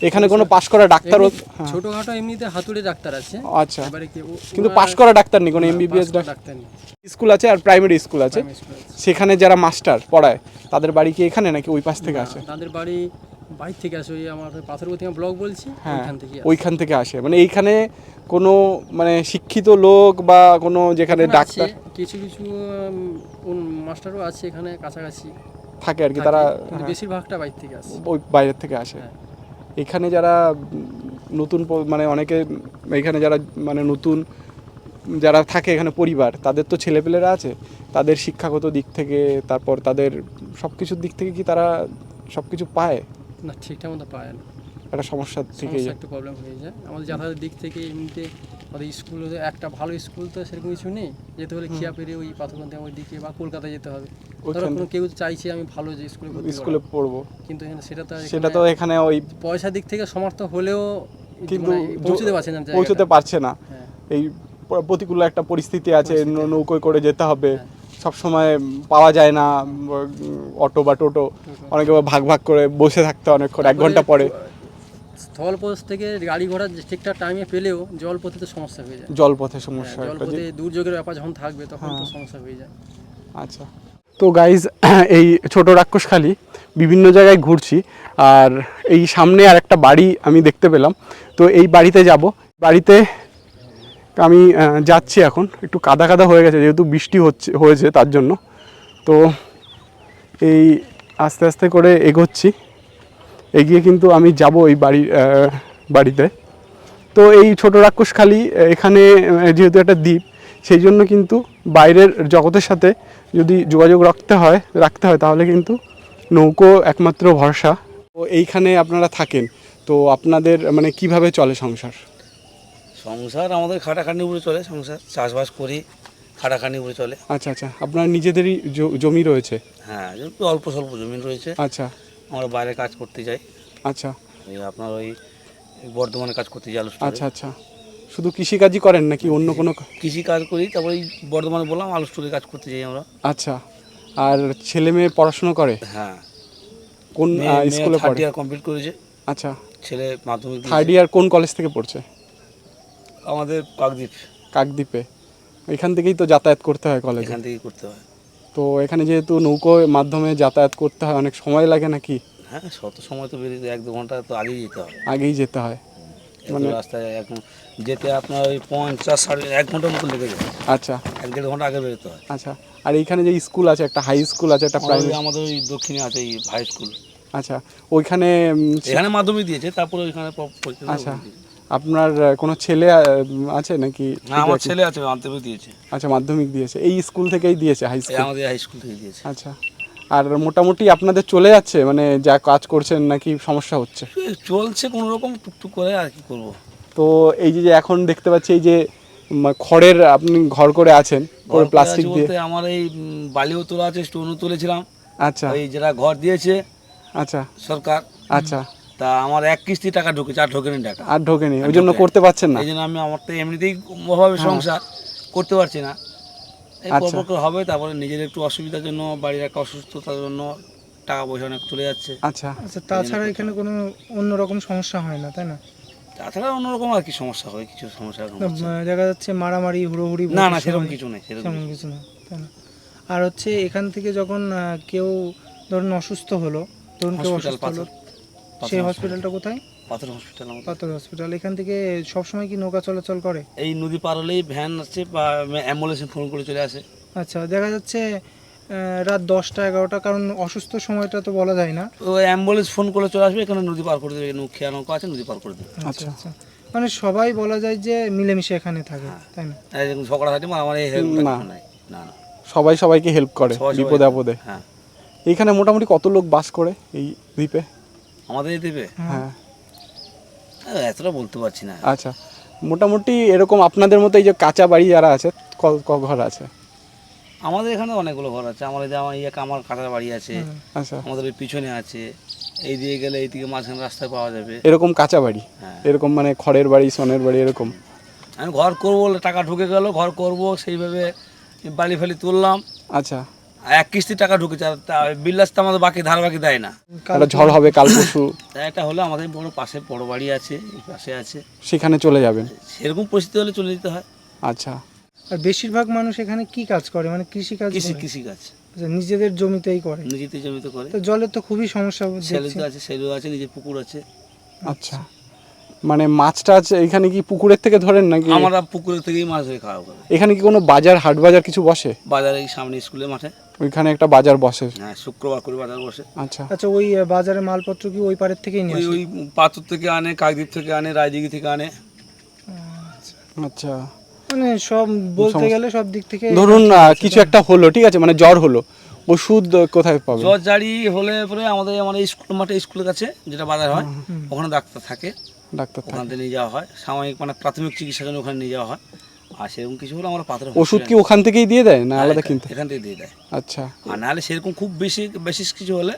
এখানে কোনো পাশ করা ডাক্তার? ছোটখাটো এমনিতে হাতুড়ি ডাক্তার আছে। আচ্ছা, কিন্তু পাশ করা ডাক্তার নেই, কোনো এমবিবিএস ডাক্তার নেই। স্কুল আছে আর প্রাইমারি স্কুল আছে, সেখানে যারা মাস্টার পড়ায় তাদের বাড়ি কি এখানে নাকি ওই পাশ থেকে আসে? তাদের বাড়ি বাইরে থেকে আসে, ওই আমার পাথরপ্রতিমা ব্লক বলছি, ওইখান থেকে আসে। মানে এইখানে কোনো মানে শিক্ষিত লোক বা কোনো যেখানে ডাক্তার কিছু মাস্টারও আছে এখানে কাছাকাছি থাকে আর কি, তারা বেশিরভাগটা বাইরে থেকে আসে, ওই বাইরের থেকে আসে। এখানে যারা নতুন মানে অনেকে এখানে যারা মানে নতুন যারা থাকে এখানে পরিবার, তাদের তো ছেলেপেলেরা আছে, তাদের শিক্ষাগত দিক থেকে তারপর তাদের সব কিছুর দিক থেকে কি তারা সব কিছু পায় না? ঠিকঠাক মতো পায় না, একটা সমস্যা থেকে একটু প্রবলেম হয়ে যায় আমাদের যাতায়াতের দিক থেকে। এমনিতে আমাদের স্কুল একটা ভালো স্কুল তো সেরকম কিছু নেই, যেতে হলে খিয়াপেড়ে ওই পাথরকান্দি ওই দিকে বা কলকাতায় যেতে হবে। ধরো কেউ চাইছে আমি ভালো যে স্কুলে পড়বো, কিন্তু সেটা তো এখানে ওই পয়সার দিক থেকে সমর্থ হলেও কিন্তু পৌঁছতে পারছে না পৌঁছতে পারছে না। হ্যাঁ। এই প্রতিকূল একটা পরিস্থিতি আছে, নৌকোয় করে যেতে হবে, সব সময় পাওয়া যায় না অটো বা টোটো, অনেকে ভাগ ভাগ করে বসে থাকতে অনেকক্ষণ, 1 ঘন্টা পরে। স্থলপথ থেকে গাড়ি ঘোড়া ঠিকঠাক টাইমে পেলেও জলপথে তো সমস্যা হয়ে যায়। জলপথে সমস্যা একটা জলপথে দুর্যোগের ব্যাপার যখন থাকবে তখন তো সমস্যা হয়ে যায়। আচ্ছা, তো গাইজ এই ছোট রাক্ষসখালী বিভিন্ন জায়গায় ঘুরছি, আর এই সামনে আর একটা বাড়ি আমি দেখতে পেলাম, তো এই বাড়িতে যাব। বাড়িতে আমি যাচ্ছি, এখন একটু কাদা কাদা হয়ে গেছে যেহেতু বৃষ্টি হয়েছে তার জন্য। তো এই আস্তে আস্তে করে এগোচ্ছি, এগিয়ে কিন্তু আমি যাব এই বাড়িতে। তো এই ছোট রাক্ষসখালী এখানে যেহেতু একটা দ্বীপ, সেই জন্য কিন্তু বাইরের জগতের সাথে যদি যোগাযোগ রাখতে হয় তাহলে কিন্তু নৌকো একমাত্র ভরসা। তো এইখানে আপনারা থাকেন, তো আপনাদের মানে কিভাবে চলে সংসার? সংসার আমাদের খাটাখাটনির উপরে চলে, সংসার চাষবাস করি, খাটাখাটনির উপরে চলে। আচ্ছা আচ্ছা, আপনার নিজেদেরই জমি রয়েছে? হ্যাঁ, একটু অল্প স্বল্প জমি রয়েছে। আচ্ছা, আমরা বাইরে কাজ করতে যাই, আচ্ছা আপনার ওই বর্ধমানে কাজ করতে যাই। আচ্ছা আচ্ছা, শুধু কৃষিকাজই করেন নাকি অন্য কোনো? কৃষি কাজ করি, তারপরে এই বর্ধমানে বললাম আলু স্টোরে কাজ করতে যাই আমরা। আচ্ছা, আর ছেলে মেয়ে পড়াশোনা করে? হ্যাঁ, কোন স্কুলে পড়ে? 3rd ইয়ার কমপ্লিট করেছে। আচ্ছা, ছেলে মাধ্যমিক 3rd ইয়ার কোন কলেজ থেকে পড়ছে? আমাদের কাকদ্বীপ। কাকদ্বীপে। এখান থেকেই তো যাতায়াত করতে হয় কলেজে? এখান থেকেই করতে হয়। তো এখানে যেহেতু নৌকোর মাধ্যমে যাতায়াত করতে হয়, অনেক সময় লাগে নাকি? হ্যাঁ, শত সময় তো বেরিয়ে 1-2 ঘন্টা তো আগেই যেতে হয়। আগেই যেতে হয় মানে রাস্তায় এখন যেতে আপনার ওই 50-1 ঘন্টার মতো লেগে যায়। আচ্ছা, 1-1.5 ঘন্টা আগে বেরোতে হয়। আচ্ছা, আর এইখানে যে স্কুল আছে, একটা হাই স্কুল আছে, একটা প্রাইমারি? আমাদের ওই দক্ষিণে আছে এই হাই স্কুল। আচ্ছা, ওইখানে এখানে মাধ্যমিক দিয়েছে, তারপরে ওইখানে আচ্ছা, আপনার কোনো ছেলে আছে নাকি? না, আমার ছেলে আছে, মাধ্যমিক দিয়েছে। আচ্ছা, মাধ্যমিক দিয়েছে, এই স্কুল থেকেই দিয়েছে হাই স্কুল? আমাদের হাই স্কুল থেকে দিয়েছে। আচ্ছা, আর মোটামুটি আপনাদের চলে যাচ্ছে, মানে যা কাজ করছেন নাকি সমস্যা হচ্ছে? চলছে কোনো রকম টুকটুক করে, আর কি করব। তো এই যে এখন দেখতে পাচ্ছি এই যে খড়ের আপনি ঘর করে আছেন, করে প্লাস্টিক দিয়ে? আমার এই বালিও তোলা আছে, স্টোনও তুলেছিলাম। আচ্ছা, ওই যেটা ঘর দিয়েছে আচ্ছা সরকার, আচ্ছা, তা আমার 1 কিস্তি টাকা ঢুকেছে, আর ঢোকেনি টাকা। আর ঢোকেনি, ওই জন্য করতে পারছেন না? এই জন্য আমার তো এমনিতেই অভাবে সংসার করতে পারছি না। এই পরপর হবে, তারপরে নিজের একটু অসুবিধার জন্য, বাড়ির একটা অসুস্থতার জন্য টাকা পয়সা অনেক চলে যাচ্ছে। আচ্ছা আচ্ছা, তাছাড়া এখানে কোনো অন্যরকম সমস্যা হয় না, তাই না? তাছাড়া অন্যরকম আর কি সমস্যা হয়, কিছু সমস্যা এখন হচ্ছে না। দেখা যাচ্ছে মারামারি, হুড়োহুড়ি? না না, সেরকম কিছু নেই, সেরকম তেমন কিছু না, তাই না? আর হচ্ছে এখান থেকে যখন কেউ ধরুন অসুস্থ হলো, ধরুন কেউ হসপিটাল অসুস্থ হলো, পাথর সেই হসপিটালটা কোথায়? পাথর হসপিটাল আমাদের। পাথর হসপিটাল। এখান থেকে সবসময় কি নৌকা চলাচল করে? এই নদী পার হলেই ভ্যান আসছে বা অ্যাম্বুলেন্সে ফোন করে চলে আসে। আচ্ছা, দেখা যাচ্ছে রাত 10টা 11টা, কারণ অসুস্থ সময়টা তো বলা যায় না। তো অ্যাম্বুলেন্স ফোন করে চলে আসবে, এখানে নদী পার করে দেবে, খেয়া নৌকা আছে, নদী পার করে দেবে। আচ্ছা আচ্ছা, মানে সবাই বলা যায় যে মিলেমিশে এখানে থাকে, তাই না? ঝগড়া হাঁটি আমার এই হেল্প না। নাই, না না, সবাই সবাইকে হেল্প করে সবাই বিপদে আপদে? হ্যাঁ। এইখানে মোটামুটি কত লোক বাস করে এই দ্বীপে? আমাদের এই দেবে হ্যাঁ, এতটা বলতে পারছি না। আচ্ছা, মোটামুটি এরকম আপনাদের মতো এই যে কাঁচা বাড়ি যারা আছে, ক ঘর আছে? আমাদের এখানে অনেকগুলো ঘর আছে। আমার আমার কাঁটার বাড়ি আছে, আচ্ছা, আমাদের ওই পিছনে আছে, এই দিকে গেলে এইদিকে মাঝখানে রাস্তায় পাওয়া যাবে। এরকম কাঁচা বাড়ি? হ্যাঁ। এরকম মানে খড়ের বাড়ি, সোনের বাড়ি এরকম? আমি ঘর করবো বলে টাকা ঢুকে গেল, ঘর করব সেইভাবে বালি ফালি তুললাম। আচ্ছা, 1 কিস্তি টাকা ঢুকেছে, আর বিল্লাস তো আমাদের বাকি ধার বাকি দেয় না। একটা ঝড় হবে কাল পরশু, তাই এটা হলে আমাদের পাশে বড় বাড়ি আছে, এই পাশে আছে, সেখানে চলে যাবেন? সেরকম পরিস্থিতি হলে চলে যেতে হয়। আচ্ছা, আর বেশিরভাগ মানুষ এখানে কি কাজ করে, মানে কৃষি কাজ? কৃষি কাজ আচ্ছা, নিজেদের জমিতেই করে? নিজেতে জমিতে করে। তো জলের তো খুবই সমস্যা ছেলে দেখছি। তো আছে, ছেলেও আছে, নিজের পুকুর আছে। আচ্ছা, মানে মাছ টাছ এখানে কি পুকুরের থেকে ধরেন নাকি? আমরা পুকুরের থেকেই মাছ ধরে খাওয়া করে। এখানে কি কোনো বাজার, হাট বাজার কিছু বসে? বাজারে এই সামনে স্কুলের মাঠে, ওইখানে একটা বাজার বসে? হ্যাঁ, শুক্রবার করে বাজার বসে। আচ্ছা, আচ্ছা, ওই বাজারে মালপত্র কি ওই পারের থেকেই নিয়ে ওই আসে? ওই পাথর থেকে আনে, কাকদ্বীপ থেকে আনে, রায়দিঘি থেকে আনে। আচ্ছা, মানে সব বলতে গেলে সব দিক থেকে। ধরুন কিছু একটা হলো, ঠিক আছে, মানে জ্বর হলো, ওষুধ কোথায় পাবে? জ্বর জারি হলে পরে আমাদের স্কুল মাঠে, স্কুলের কাছে যেটা বাজার হয়, ওখানে ডাক্তার থাকে, ডাক্তার ওখান থেকে নিয়ে যাওয়া হয়। সাময়িক মানে প্রাথমিক চিকিৎসার জন্য ওখানে নিয়ে যাওয়া হয়। আর সেরকম কিছু হলে আমরা পাথর ওষুধ কি ওখান থেকেই দিয়ে দেয় না আলাদা কিনতে? এখান থেকে দিয়ে দেয়। আচ্ছা, আর নাহলে সেরকম খুব বেশি কিছু হলে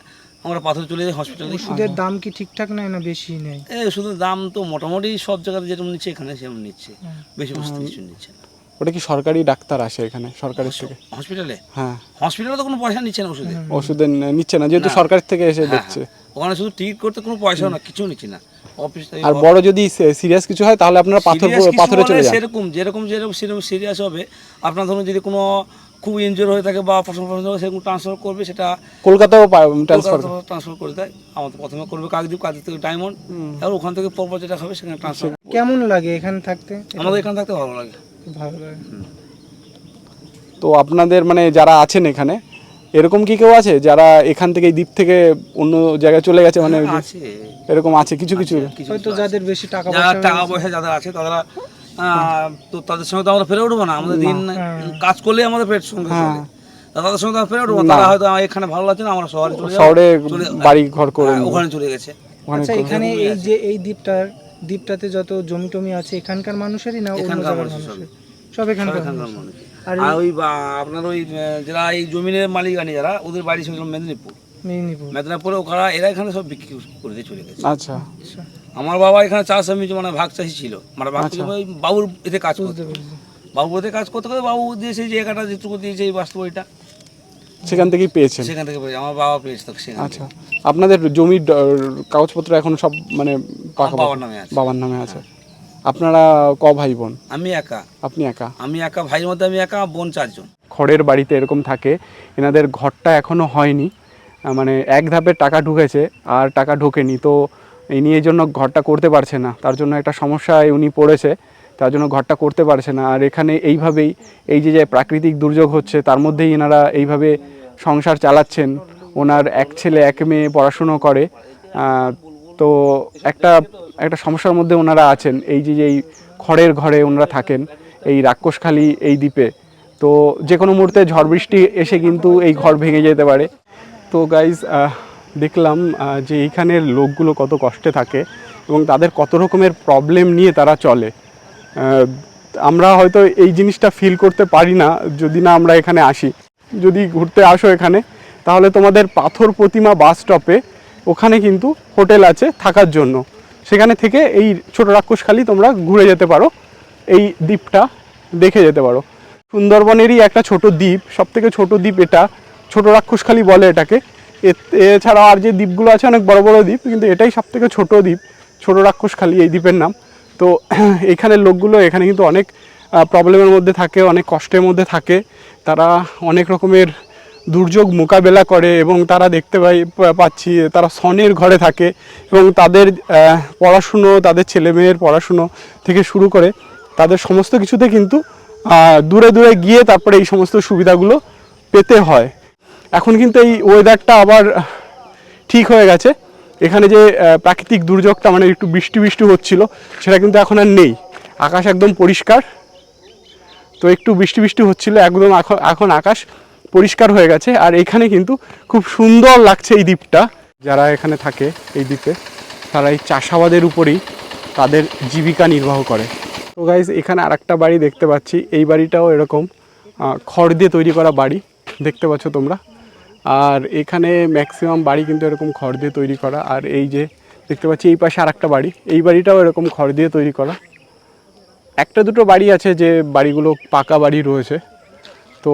আমরা পাথর চলে যাই হসপিটালে। ওষুধের দাম কি ঠিকঠাক নেয় না বেশি নেয়? ওষুধের দাম তো মোটামুটি সব জায়গাতে যেরকম নিচ্ছে এখানে সেরকম নিচ্ছে, বেশি বুঝতে কিছু নিচ্ছে না। ওটা কি সরকারি ডাক্তার আসে এখানে সরকারের থেকে? হসপিটালে হ্যাঁ, হসপিটালে তো কোনো পয়সা নিচ্ছে না ওষুধে। ওষুধের নিচ্ছে না যেহেতু সরকার থেকে এসে দেখছে। ওখানে শুধু টিকিট করতে কোনো পয়সাও না, কিছু নিচ্ছে না অফিস থেকে। আর বড় যদি সিরিয়াস কিছু হয় তাহলে আপনারা পাথরে চলে যান। সেরকম যেরকম সিরিয়াস হবে, আপনার ধরুন যদি কোনো খুব ইনজোর হয়ে থাকে বা সেরকম ট্রান্সফার করবে, সেটা কলকাতাও ট্রান্সফার করে দেয়। আমাদের প্রথমে করবে কাকদ্বীপ থেকে ডায়মন্ড, আর ওখান থেকে পরপর যেটা হবে সেখানে ট্রান্সফার। কেমন লাগে এখানে থাকতে? আমাদের এখানে থাকতে ভালো লাগে। ভালো লাগে। তো আপনাদের মানে যারা আছেন এখানে, এরকম কি কেউ আছে যারা এখান থেকে এই দ্বীপ থেকে অন্য জায়গায় চলে গেছে? মানে আছে, এরকম আছে কিছু কিছু। হয়তো যাদের বেশি টাকা পয়সা যাদের আছে তারা তো তাদের সঙ্গে তো আমরা ফেরে উঠবো না। আমাদের দিন কাজ করলে আমাদের পেট সঙ্গে চলে, তাদের সঙ্গে তো ফেরে উঠবো। তারা হয়তো এখানে ভালো লাগছে না, আমরা শহরে বাড়ি ঘর করে ওখানে চলে গেছে। আচ্ছা, এখানে এই যে এই দ্বীপটাতে যত জমি টমি আছে এখানকার মানুষেরই না? এখানকার মানুষের সব এখানকার মানুষ। আর ওই আপনার ওই যারা এই জমিনের মালিকানি যারা, ওদের বাড়ি ছিল মেদিনীপুরে, এরা এখানে সব বিক্রি করে দিয়ে চলে গেছে। আচ্ছা, আমার বাবা এখানে চাষ জমি মানে ভাগ চাষি ছিল, মানে বাবুর এতে কাজ করতে, বাবুর এতে কাজ করতে করে বাবু দিয়েছে যে জায়গাটা যেটুকু দিয়েছে এই বাস্তব এটা সেখান থেকেই পেয়েছেন? সেখান থেকে পেয়েছে, আমার বাবা পেয়েছে। আচ্ছা, আপনাদের জমির কাগজপত্র এখন সব মানে বাবার নামে আছে? আপনারা ক ভাই বোন? আমি একা। আপনি একা? আমি একা, ভাইয়ের মধ্যে আমি একা, বোন 4 জন। খড়ের বাড়িতে এরকম থাকে, এনাদের ঘরটা এখনো হয়নি, মানে এক ধাপের টাকা ঢুকেছে আর টাকা ঢোকেনি, তো এই নিয়ে জন্য ঘরটা করতে পারছে না, তার জন্য একটা সমস্যায় উনি পড়েছে, তার জন্য ঘরটা করতে পারছে না। আর এখানে এইভাবেই এই যে প্রাকৃতিক দুর্যোগ হচ্ছে তার মধ্যেই এনারা এইভাবে সংসার চালাচ্ছেন। ওনার এক ছেলে এক মেয়ে পড়াশুনো করে, তো একটা সমস্যার মধ্যে ওনারা আছেন। এই যে খড়ের ঘরে ওনারা থাকেন এই রাক্ষসখালী এই দ্বীপে, তো যে কোনো মুহূর্তে ঝড় বৃষ্টি এসে কিন্তু এই ঘর ভেঙে যেতে পারে। তো গাইজ দেখলাম যে এইখানের লোকগুলো কত কষ্টে থাকে এবং তাদের কত রকমের প্রবলেম নিয়ে তারা চলে। আমরা হয়তো এই জিনিসটা ফিল করতে পারি না যদি না আমরা এখানে আসি। যদি ঘুরতে আসো এখানে তাহলে তোমাদের পাথর প্রতিমা বাস স্টপে ওখানে কিন্তু হোটেল আছে থাকার জন্য, সেখানে থেকে এই ছোট রাক্ষসখালী তোমরা ঘুরে যেতে পারো, এই দ্বীপটা দেখে যেতে পারো। সুন্দরবনেরই একটা ছোট দ্বীপ, সবথেকে ছোট দ্বীপ এটা, ছোট রাক্ষসখালী বলে এটাকে। এছাড়াও আর যে দ্বীপগুলো আছে অনেক বড় বড় দ্বীপ, কিন্তু এটাই সবথেকে ছোট দ্বীপ, ছোট রাক্ষসখালী এই দ্বীপের নাম। তো এখানের লোকগুলো এখানে কিন্তু অনেক প্রবলেমের মধ্যে থাকে, অনেক কষ্টের মধ্যে থাকে, তারা অনেক রকমের দুর্যোগ মোকাবেলা করে এবং তারা দেখতে পাচ্ছি তারা সনের ঘরে থাকে এবং তাদের পড়াশুনো, তাদের ছেলেমেয়ের পড়াশুনো থেকে শুরু করে তাদের সমস্ত কিছুতে কিন্তু দূরে দূরে গিয়ে তারপরে এই সমস্ত সুবিধাগুলো পেতে হয়। এখন কিন্তু এই ওয়েদারটা আবার ঠিক হয়ে গেছে, এখানে যে প্রাকৃতিক দুর্যোগটা মানে একটু বৃষ্টি হচ্ছিল সেটা কিন্তু এখন আর নেই, আকাশ একদম পরিষ্কার। তো একটু বৃষ্টি হচ্ছিল, একদম এখন আকাশ পরিষ্কার হয়ে গেছে। আর এখানে কিন্তু খুব সুন্দর লাগছে এই দ্বীপটা। যারা এখানে থাকে এই দ্বীপে তারা এই চাষাবাদের উপরেই তাদের জীবিকা নির্বাহ করে। তো গাইজ এখানে আরেকটা বাড়ি দেখতে পাচ্ছি, এই বাড়িটাও এরকম খড় দিয়ে তৈরি করা বাড়ি দেখতে পাচ্ছ তোমরা। আর এখানে ম্যাক্সিমাম বাড়ি কিন্তু এরকম খড় দিয়ে তৈরি করা। আর এই যে দেখতে পাচ্ছি এই পাশে আরেকটা বাড়ি, এই বাড়িটাও এরকম খড় দিয়ে তৈরি করা। একটা দুটো বাড়ি আছে যে বাড়িগুলো পাকা বাড়ি রয়েছে। তো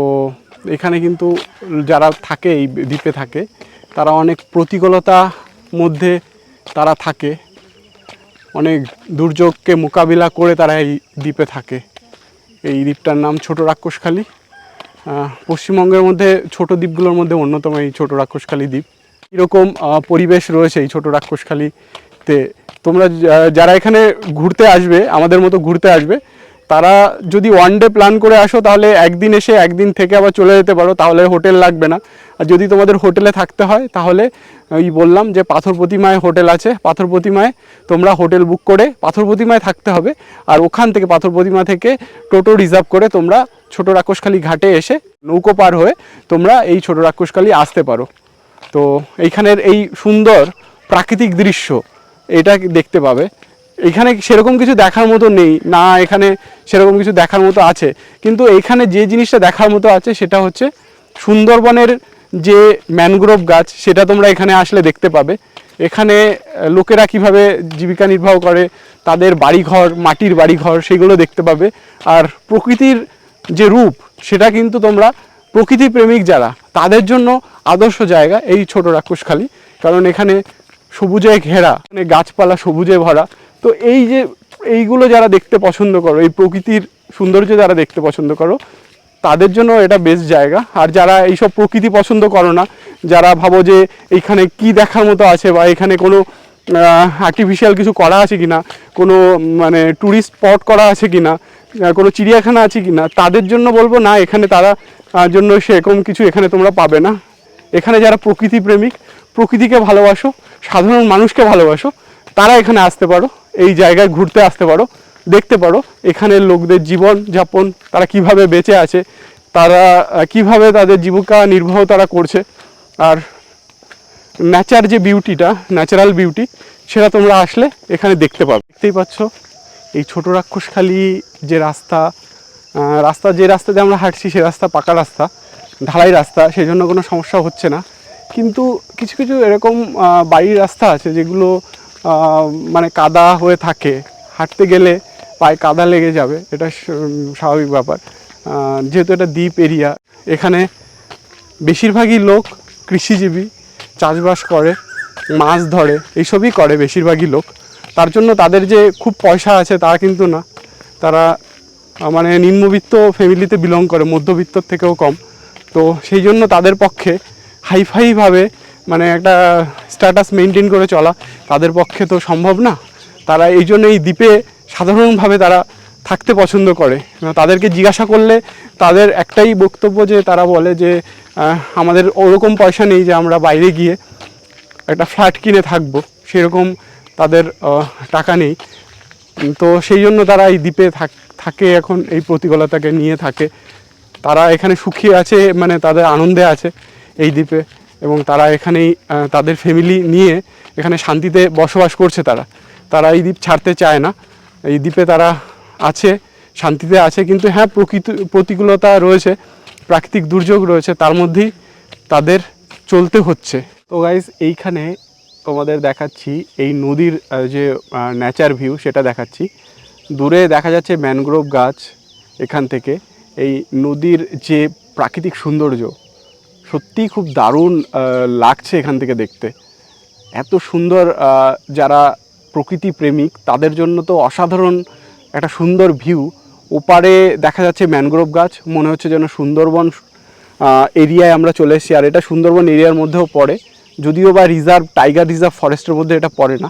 এখানে কিন্তু যারা থাকে এই দ্বীপে থাকে তারা অনেক প্রতিকূলতার মধ্যে তারা থাকে, অনেক দুর্যোগকে মোকাবিলা করে তারা এই দ্বীপে থাকে। এই দ্বীপটার নাম ছোট রাক্ষসখালী, পশ্চিমবঙ্গের মধ্যে ছোট দ্বীপগুলোর মধ্যে অন্যতম এই ছোট রাক্ষসখালী দ্বীপ। এরকম পরিবেশ রয়েছে এই ছোট রাক্ষসখালীতে। তোমরা যারা এখানে ঘুরতে আসবে, আমাদের মতো ঘুরতে আসবে, তারা যদি ওয়ান ডে প্ল্যান করে আসো তাহলে একদিন এসে একদিন থেকে আবার চলে যেতে পারো, তাহলে হোটেল লাগবে না। আর যদি তোমাদের হোটেলে থাকতে হয় তাহলে ওই বললাম যে পাথর প্রতিমায় হোটেল আছে, পাথর প্রতিমায় তোমরা হোটেল বুক করে পাথর প্রতিমায় থাকতে হবে। আর ওখান থেকে পাথর প্রতিমা থেকে টোটো রিজার্ভ করে তোমরা ছোট রাক্ষসখালী ঘাটে এসে নৌকো পার হয়ে তোমরা এই ছোট রাক্ষসখালী আসতে পারো। তো এইখানের এই সুন্দর প্রাকৃতিক দৃশ্য এটা দেখতে পাবে। এখানে সেরকম কিছু দেখার মতো নেই না, এখানে সেরকম কিছু দেখার মতো আছে, কিন্তু এইখানে যে জিনিসটা দেখার মতো আছে সেটা হচ্ছে সুন্দরবনের যে ম্যানগ্রোভ গাছ সেটা তোমরা এখানে আসলে দেখতে পাবে। এখানে লোকেরা কিভাবে জীবিকা নির্বাহ করে, তাদের বাড়িঘর, মাটির বাড়িঘর, সেগুলো দেখতে পাবে। আর প্রকৃতির যে রূপ সেটা কিন্তু তোমরা প্রকৃতি প্রেমিক যারা তাদের জন্য আদর্শ জায়গা এই ছোট রাক্ষসখালী, কারণ এখানে সবুজে ঘেরা, মানে গাছপালা সবুজে ভরা। তো এই যে এইগুলো যারা দেখতে পছন্দ করো, এই প্রকৃতির সৌন্দর্য যারা দেখতে পছন্দ করো, তাদের জন্য এটা বেস্ট জায়গা। আর যারা এইসব প্রকৃতি পছন্দ করো না, যারা ভাবো যে এইখানে কি দেখার মতো আছে বা এখানে কোনো আর্টিফিশিয়াল কিছু করা আছে কিনা, কোনো মানে ট্যুরিস্ট স্পট করা আছে কিনা, কোনো চিড়িয়াখানা আছে কিনা, তাদের জন্য বলবো না, এখানে তারা জন্য সেরকম কিছু এখানে তোমরা পাবে না। এখানে যারা প্রকৃতি প্রেমিক, প্রকৃতিকে ভালোবাসো, সাধারণ মানুষকে ভালোবাসো, তারা এখানে আসতে পারো, এই জায়গায় ঘুরতে আসতে পারো, দেখতে পারো এখানের লোকদের জীবন যাপন, তারা কিভাবে বেঁচে আছে, তারা কিভাবে তাদের জীবিকা নির্বাহ তারা করছে। আর ন্যাচার যে বিউটিটা, ন্যাচারাল বিউটি, সেটা তোমরা আসলে এখানে দেখতে পাবে। দেখতেই পাচ্ছ এই ছোট রাক্ষসখালী যে রাস্তা, যে রাস্তাতে আমরা হাঁটছি সে রাস্তা পাকা রাস্তা, ঢালাই রাস্তা, সেই জন্য কোনো সমস্যা হচ্ছে না। কিন্তু কিছু কিছু এরকম বাড়ির রাস্তা আছে যেগুলো মানে কাদা হয়ে থাকে, হাঁটতে গেলে পায়ে কাদা লেগে যাবে, এটা স্বাভাবিক ব্যাপার। যেহেতু এটা দ্বীপ এরিয়া, এখানে বেশিরভাগই লোক কৃষিজীবী, চাষবাস করে, মাছ ধরে, এইসবই করে বেশিরভাগই লোক। তার জন্য তাদের যে খুব পয়সা আছে তা কিন্তু না, তারা মানে নিম্নবিত্ত ফ্যামিলিতে বিলং করে, মধ্যবিত্তর থেকেও কম। তো সেই জন্য তাদের পক্ষে হাইফাইভাবে মানে একটা স্ট্যাটাস মেনটেন করে চলা তাদের পক্ষে তো সম্ভব না। তারা এই জন্য এই দ্বীপে সাধারণভাবে তারা থাকতে পছন্দ করে। তাদেরকে জিজ্ঞাসা করলে তাদের একটাই বক্তব্য, যে তারা বলে যে আমাদের ওরকম পয়সা নেই যে আমরা বাইরে গিয়ে একটা ফ্ল্যাট কিনে থাকবো, সেরকম তাদের টাকা নেই। তো সেই জন্য তারা এই দ্বীপে থাকে, এখন এই প্রতিকূলতাকে নিয়ে থাকে। তারা এখানে সুখী আছে, মানে তাদের আনন্দে আছে এই দ্বীপে, এবং তারা এখানেই তাদের ফ্যামিলি নিয়ে এখানে শান্তিতে বসবাস করছে। তারা এই দ্বীপ ছাড়তে চায় না, এই দ্বীপে তারা আছে, শান্তিতে আছে। কিন্তু হ্যাঁ, প্রতিকূলতা রয়েছে, প্রাকৃতিক দুর্যোগ রয়েছে, তার মধ্যেই তাদের চলতে হচ্ছে। তো গাইজ, এইখানে তোমাদের দেখাচ্ছি এই নদীর যে ন্যাচার ভিউ সেটা দেখাচ্ছি। দূরে দেখা যাচ্ছে ম্যানগ্রোভ গাছ। এখান থেকে এই নদীর যে প্রাকৃতিক সৌন্দর্য সত্যিই খুব দারুণ লাগছে এখান থেকে দেখতে। এত সুন্দর, যারা প্রকৃতি প্রেমিক তাদের জন্য তো অসাধারণ একটা সুন্দর ভিউ। ওপারে দেখা যাচ্ছে ম্যানগ্রোভ গাছ, মনে হচ্ছে যেন সুন্দরবন এরিয়ায় আমরা চলে এসেছি। আর এটা সুন্দরবন এরিয়ার মধ্যেও পড়ে, যদিও বা রিজার্ভ, টাইগার রিজার্ভ ফরেস্টের মধ্যে এটা পড়ে না,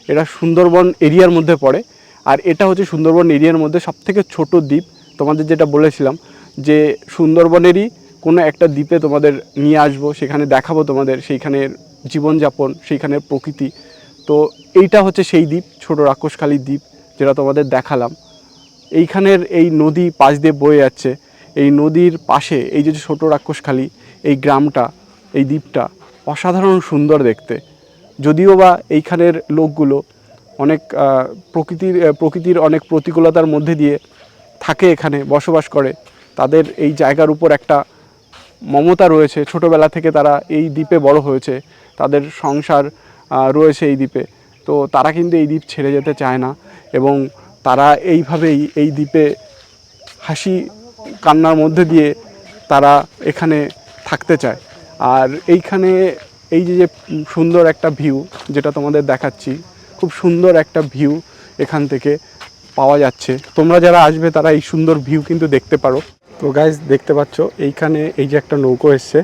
এটা সুন্দরবন এরিয়ার মধ্যে পড়ে। আর এটা হচ্ছে সুন্দরবন এরিয়ার মধ্যে সবথেকে ছোট দ্বীপ। তোমাদের যেটা বলেছিলাম যে সুন্দরবনেরই কোনো একটা দ্বীপে তোমাদের নিয়ে আসবো, সেখানে দেখাবো তোমাদের সেইখানের জীবনযাপন, সেইখানের প্রকৃতি। তো এইটা হচ্ছে সেই দ্বীপ, ছোট রাক্ষসখালী দ্বীপ, যেটা তোমাদের দেখালাম। এইখানের এই নদী পাশ দিয়ে বয়ে যাচ্ছে, এই নদীর পাশে এই যে ছোট রাক্ষসখালী, এই গ্রামটা, এই দ্বীপটা অসাধারণ সুন্দর দেখতে। যদিও বা এইখানের লোকগুলো অনেক প্রকৃতির অনেক প্রতিকূলতার মধ্যে দিয়ে থাকে, এখানে বসবাস করে, তাদের এই জায়গার উপর একটা মমতা রয়েছে। ছোটোবেলা থেকে তারা এই দ্বীপে বড় হয়েছে, তাদের সংসার রয়েছে এই দ্বীপে। তো তারা কিন্তু এই দ্বীপ ছেড়ে যেতে চায় না, এবং তারা এইভাবেই এই দ্বীপে হাসি কান্নার মধ্যে দিয়ে তারা এখানে থাকতে চায়। আর এইখানে এই যে সুন্দর একটা ভিউ যেটা তোমাদের দেখাচ্ছি, খুব সুন্দর একটা ভিউ এখান থেকে পাওয়া যাচ্ছে। তোমরা যারা আসবে তারা এই সুন্দর ভিউ কিন্তু দেখতে পারো। তো গাইজ, দেখতে পাচ্ছ এইখানে এই যে একটা নৌকো এসছে,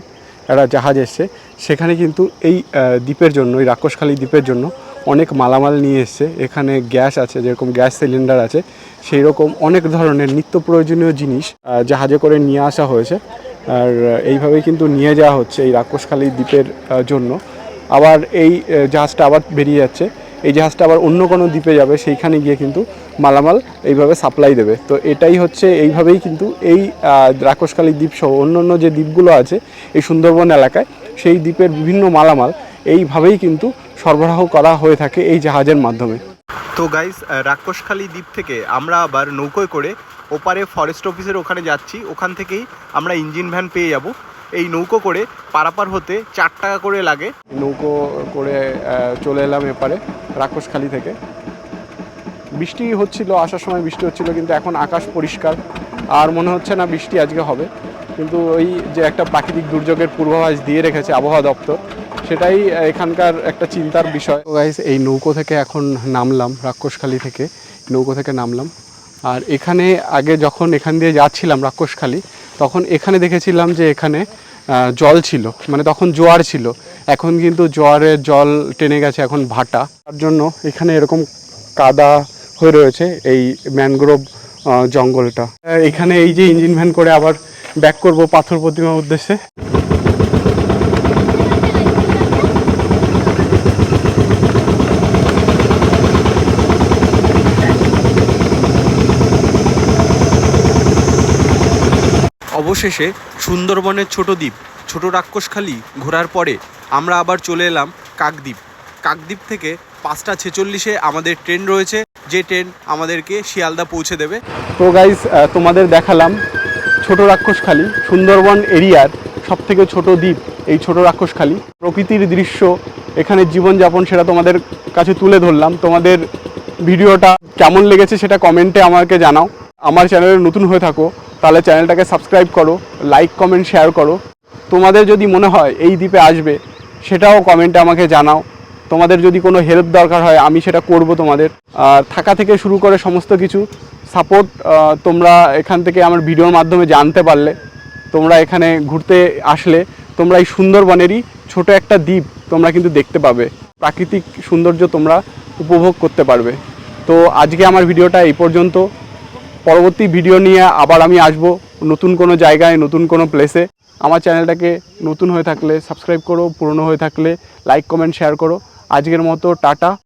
একটা জাহাজ এসছে, সেখানে কিন্তু এই দ্বীপের জন্য, এই রাক্ষসখালী দ্বীপের জন্য অনেক মালামাল নিয়ে এসছে। এখানে গ্যাস আছে, যেরকম গ্যাস সিলিন্ডার আছে, সেই রকম অনেক ধরনের নিত্য প্রয়োজনীয় জিনিস জাহাজে করে নিয়ে আসা হয়েছে। আর এইভাবেই কিন্তু নিয়ে যাওয়া হচ্ছে এই রাক্ষসখালী দ্বীপের জন্য। আবার এই জাহাজটা আবার বেরিয়ে যাচ্ছে, এই জাহাজটা আবার অন্য কোনো দ্বীপে যাবে, সেইখানে গিয়ে কিন্তু মালামাল এইভাবে সাপ্লাই দেবে। তো এটাই হচ্ছে, এইভাবেই কিন্তু এই রাক্ষসখালী দ্বীপ সহ অন্য যে দ্বীপগুলো আছে এই সুন্দরবন এলাকায়, সেই দ্বীপের বিভিন্ন মালামাল এইভাবেই কিন্তু সরবরাহ করা হয়ে থাকে এই জাহাজের মাধ্যমে। তো গাইস, রাক্ষসখালী দ্বীপ থেকে আমরা আবার নৌকোয় করে ওপারে ফরেস্ট অফিসের ওখানে যাচ্ছি। ওখান থেকেই আমরা ইঞ্জিন ভ্যান পেয়ে যাব, এই নৌকো করে পারাপার হতে 4 টাকা করে লাগে। নৌকো করে চলে এলাম এপারে রাক্ষসখালী থেকে। বৃষ্টি হচ্ছিল, আসার সময় বৃষ্টি হচ্ছিল, কিন্তু এখন আকাশ পরিষ্কার আর মনে হচ্ছে না বৃষ্টি আজকে হবে। কিন্তু ওই যে একটা প্রাকৃতিক দুর্যোগের পূর্বাভাস দিয়ে রেখেছে আবহাওয়া দপ্তর, সেটাই এখানকার একটা চিন্তার বিষয়। গাইস, এই নৌকো থেকে এখন নামলাম, রাক্ষসখালী থেকে নৌকো থেকে নামলাম। আর এখানে আগে যখন এখান দিয়ে যাচ্ছিলাম রাক্ষসখালী, তখন এখানে দেখেছিলাম যে এখানে জল ছিল, মানে তখন জোয়ার ছিল। এখন কিন্তু জোয়ারের জল টেনে গেছে এখন ভাটা, তার জন্য এখানে এরকম কাদা হয়ে রয়েছে এই ম্যানগ্রোভ জঙ্গলটা। এখানে এই যে ইঞ্জিন ভ্যান করে আবার ব্যাক করব পাথর প্রতিমার উদ্দেশ্যে। অবশেষে সুন্দরবনের ছোট দ্বীপ ছোট রাক্ষসখালী ঘোরার পরে আমরা আবার চলে এলাম কাকদ্বীপ। কাকদ্বীপ থেকে 5:46-এ আমাদের ট্রেন রয়েছে, যে ট্রেন আমাদেরকে শিয়ালদা পৌঁছে দেবে। তো গাইস, তোমাদের দেখালাম ছোট রাক্ষসখালী, সুন্দরবন এরিয়ার সবথেকে ছোট দ্বীপ এই ছোট রাক্ষসখালী। প্রকৃতির দৃশ্য, এখানে জীবনযাপন, সেটা তোমাদের কাছে তুলে ধরলাম। তোমাদের ভিডিওটা কেমন লেগেছে সেটা কমেন্টে আমাকে জানাও। আমার চ্যানেলে নতুন হয়ে থাকো তাহলে চ্যানেলটাকে সাবস্ক্রাইব করো, লাইক কমেন্ট শেয়ার করো। তোমাদের যদি মনে হয় এই দ্বীপে আসবে সেটাও কমেন্টে আমাকে জানাও। তোমাদের যদি কোনো হেল্প দরকার হয় আমি সেটা করব তোমাদের। থাকা থেকে শুরু করে সমস্ত কিছু সাপোর্ট তোমরা এখান থেকে আমার ভিডিওর মাধ্যমে জানতে পারলে। তোমরা এখানে ঘুরতে আসলে তোমরা এই সুন্দরবনেরই ছোট একটা দ্বীপ তোমরা কিন্তু দেখতে পাবে, প্রাকৃতিক সৌন্দর্য তোমরা উপভোগ করতে পারবে। তো আজকে আমার ভিডিওটা এই পর্যন্ত। পরবর্তী ভিডিও নিয়ে আবার আমি আসব নতুন কোনো জায়গায়, নতুন কোনো প্লেসে। আমার চ্যানেলটাকে নতুন হয়ে থাকলে সাবস্ক্রাইব করো, পুরনো হয়ে থাকলে লাইক কমেন্ট শেয়ার করো। আজকের মতো টাটা।